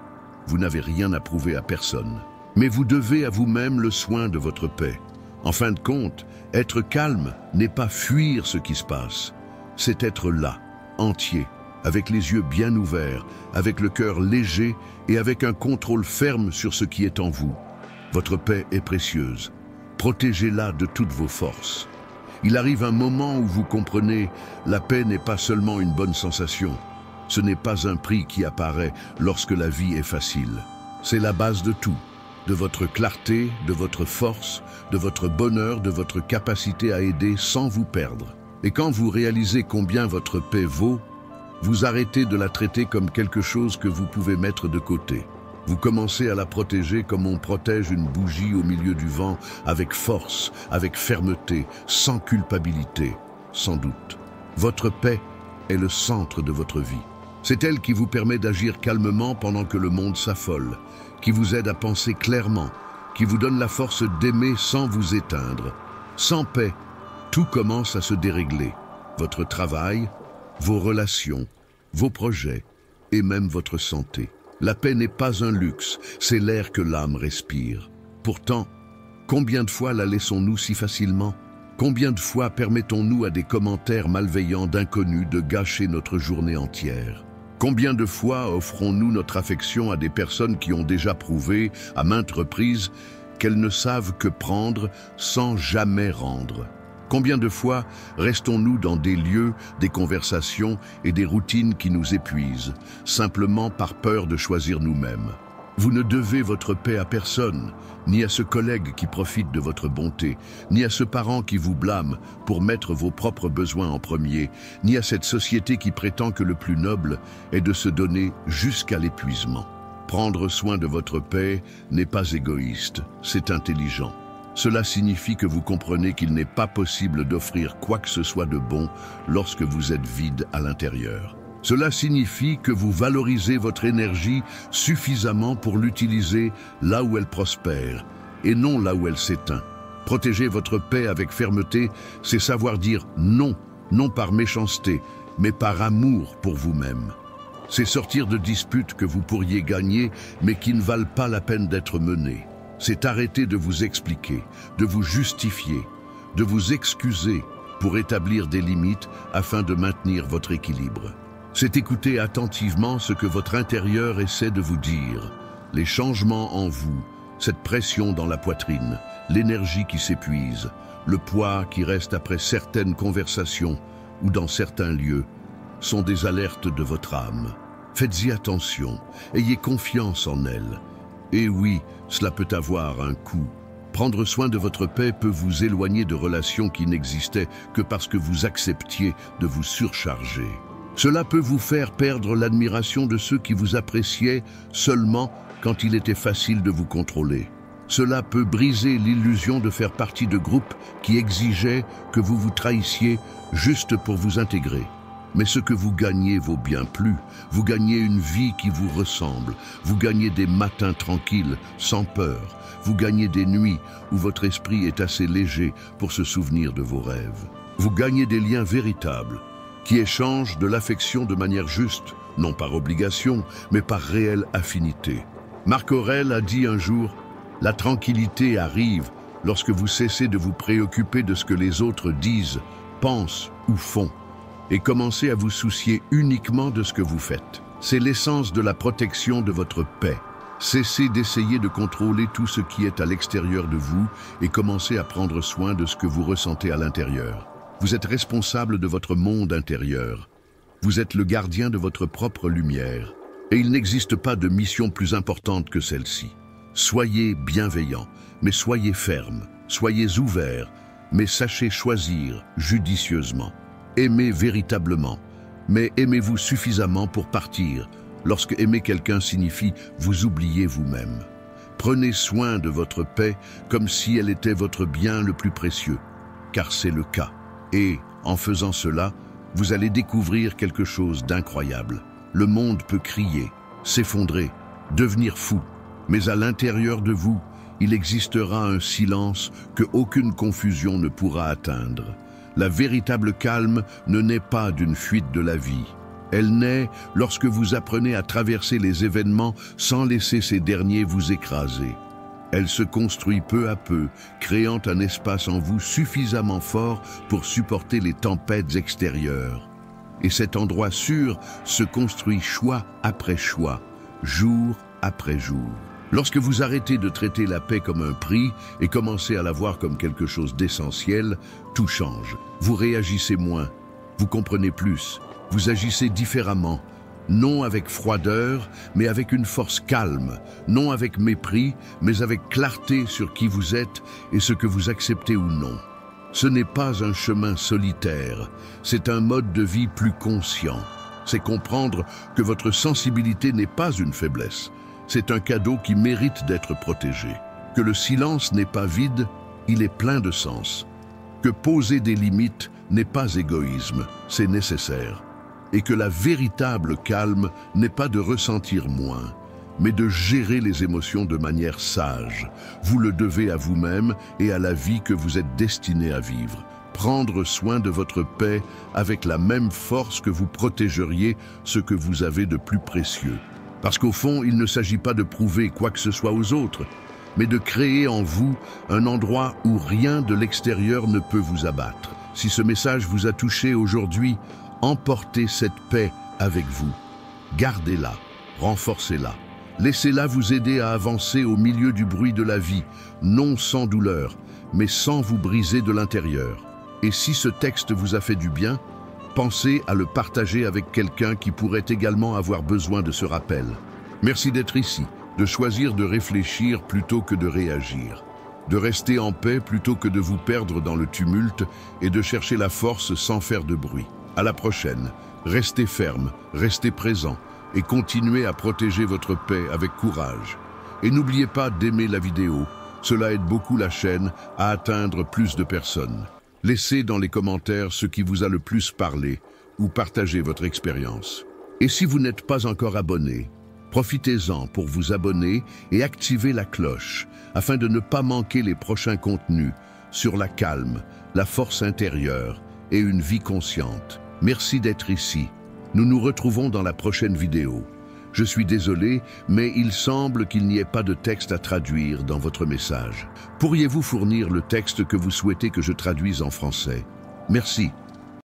Vous n'avez rien à prouver à personne. Mais vous devez à vous-même le soin de votre paix. En fin de compte, être calme n'est pas fuir ce qui se passe. C'est être là, entier, avec les yeux bien ouverts, avec le cœur léger et avec un contrôle ferme sur ce qui est en vous. Votre paix est précieuse. Protégez-la de toutes vos forces. Il arrive un moment où vous comprenez, la paix n'est pas seulement une bonne sensation. Ce n'est pas un prix qui apparaît lorsque la vie est facile. C'est la base de tout. De votre clarté, de votre force, de votre bonheur, de votre capacité à aider sans vous perdre. Et quand vous réalisez combien votre paix vaut, vous arrêtez de la traiter comme quelque chose que vous pouvez mettre de côté. Vous commencez à la protéger comme on protège une bougie au milieu du vent, avec force, avec fermeté, sans culpabilité, sans doute. Votre paix est le centre de votre vie. C'est elle qui vous permet d'agir calmement pendant que le monde s'affole, qui vous aide à penser clairement, qui vous donne la force d'aimer sans vous éteindre. Sans paix, tout commence à se dérégler. Votre travail, vos relations, vos projets et même votre santé. La paix n'est pas un luxe, c'est l'air que l'âme respire. Pourtant, combien de fois la laissons-nous si facilement? Combien de fois permettons-nous à des commentaires malveillants d'inconnus de gâcher notre journée entière? Combien de fois offrons-nous notre affection à des personnes qui ont déjà prouvé, à maintes reprises, qu'elles ne savent que prendre sans jamais rendre? Combien de fois restons-nous dans des lieux, des conversations et des routines qui nous épuisent, simplement par peur de choisir nous-mêmes? Vous ne devez votre paix à personne, ni à ce collègue qui profite de votre bonté, ni à ce parent qui vous blâme pour mettre vos propres besoins en premier, ni à cette société qui prétend que le plus noble est de se donner jusqu'à l'épuisement. Prendre soin de votre paix n'est pas égoïste, c'est intelligent. Cela signifie que vous comprenez qu'il n'est pas possible d'offrir quoi que ce soit de bon lorsque vous êtes vide à l'intérieur. Cela signifie que vous valorisez votre énergie suffisamment pour l'utiliser là où elle prospère et non là où elle s'éteint. Protéger votre paix avec fermeté, c'est savoir dire non, non par méchanceté, mais par amour pour vous-même. C'est sortir de disputes que vous pourriez gagner, mais qui ne valent pas la peine d'être menées. C'est arrêter de vous expliquer, de vous justifier, de vous excuser pour établir des limites afin de maintenir votre équilibre. C'est écouter attentivement ce que votre intérieur essaie de vous dire, les changements en vous, cette pression dans la poitrine, l'énergie qui s'épuise, le poids qui reste après certaines conversations ou dans certains lieux, sont des alertes de votre âme. Faites-y attention, ayez confiance en elle. Et oui, cela peut avoir un coût. Prendre soin de votre paix peut vous éloigner de relations qui n'existaient que parce que vous acceptiez de vous surcharger. Cela peut vous faire perdre l'admiration de ceux qui vous appréciaient seulement quand il était facile de vous contrôler. Cela peut briser l'illusion de faire partie de groupes qui exigeaient que vous vous trahissiez juste pour vous intégrer. Mais ce que vous gagnez vaut bien plus. Vous gagnez une vie qui vous ressemble. Vous gagnez des matins tranquilles, sans peur. Vous gagnez des nuits où votre esprit est assez léger pour se souvenir de vos rêves. Vous gagnez des liens véritables, qui échangent de l'affection de manière juste, non par obligation, mais par réelle affinité. Marc Aurèle a dit un jour « La tranquillité arrive lorsque vous cessez de vous préoccuper de ce que les autres disent, pensent ou font. Et commencez à vous soucier uniquement de ce que vous faites. C'est l'essence de la protection de votre paix. Cessez d'essayer de contrôler tout ce qui est à l'extérieur de vous et commencez à prendre soin de ce que vous ressentez à l'intérieur. Vous êtes responsable de votre monde intérieur. Vous êtes le gardien de votre propre lumière. Et il n'existe pas de mission plus importante que celle-ci. Soyez bienveillant, mais soyez ferme. Soyez ouvert, mais sachez choisir judicieusement. Aimez véritablement, mais aimez-vous suffisamment pour partir, lorsque aimer quelqu'un signifie vous oublier vous-même. Prenez soin de votre paix comme si elle était votre bien le plus précieux, car c'est le cas. Et, en faisant cela, vous allez découvrir quelque chose d'incroyable. Le monde peut crier, s'effondrer, devenir fou, mais à l'intérieur de vous, il existera un silence que aucune confusion ne pourra atteindre. La véritable calme ne naît pas d'une fuite de la vie. Elle naît lorsque vous apprenez à traverser les événements sans laisser ces derniers vous écraser. Elle se construit peu à peu, créant un espace en vous suffisamment fort pour supporter les tempêtes extérieures. Et cet endroit sûr se construit choix après choix, jour après jour. Lorsque vous arrêtez de traiter la paix comme un prix et commencez à la voir comme quelque chose d'essentiel, tout change. Vous réagissez moins, vous comprenez plus, vous agissez différemment, non avec froideur, mais avec une force calme, non avec mépris, mais avec clarté sur qui vous êtes et ce que vous acceptez ou non. Ce n'est pas un chemin solitaire, c'est un mode de vie plus conscient. C'est comprendre que votre sensibilité n'est pas une faiblesse, c'est un cadeau qui mérite d'être protégé. Que le silence n'est pas vide, il est plein de sens. Que poser des limites n'est pas égoïsme, c'est nécessaire. Et que la véritable calme n'est pas de ressentir moins, mais de gérer les émotions de manière sage. Vous le devez à vous-même et à la vie que vous êtes destiné à vivre. Prendre soin de votre paix avec la même force que vous protégeriez ce que vous avez de plus précieux. Parce qu'au fond, il ne s'agit pas de prouver quoi que ce soit aux autres, mais de créer en vous un endroit où rien de l'extérieur ne peut vous abattre. Si ce message vous a touché aujourd'hui, emportez cette paix avec vous. Gardez-la, renforcez-la. Laissez-la vous aider à avancer au milieu du bruit de la vie, non sans douleur, mais sans vous briser de l'intérieur. Et si ce texte vous a fait du bien, pensez à le partager avec quelqu'un qui pourrait également avoir besoin de ce rappel. Merci d'être ici, de choisir de réfléchir plutôt que de réagir, de rester en paix plutôt que de vous perdre dans le tumulte et de chercher la force sans faire de bruit. À la prochaine, restez ferme, restez présent et continuez à protéger votre paix avec courage. Et n'oubliez pas d'aimer la vidéo, cela aide beaucoup la chaîne à atteindre plus de personnes. Laissez dans les commentaires ce qui vous a le plus parlé ou partagez votre expérience. Et si vous n'êtes pas encore abonné, profitez-en pour vous abonner et activer la cloche afin de ne pas manquer les prochains contenus sur la calme, la force intérieure et une vie consciente. Merci d'être ici. Nous nous retrouvons dans la prochaine vidéo. Je suis désolé, mais il semble qu'il n'y ait pas de texte à traduire dans votre message. Pourriez-vous fournir le texte que vous souhaitez que je traduise en français? Merci.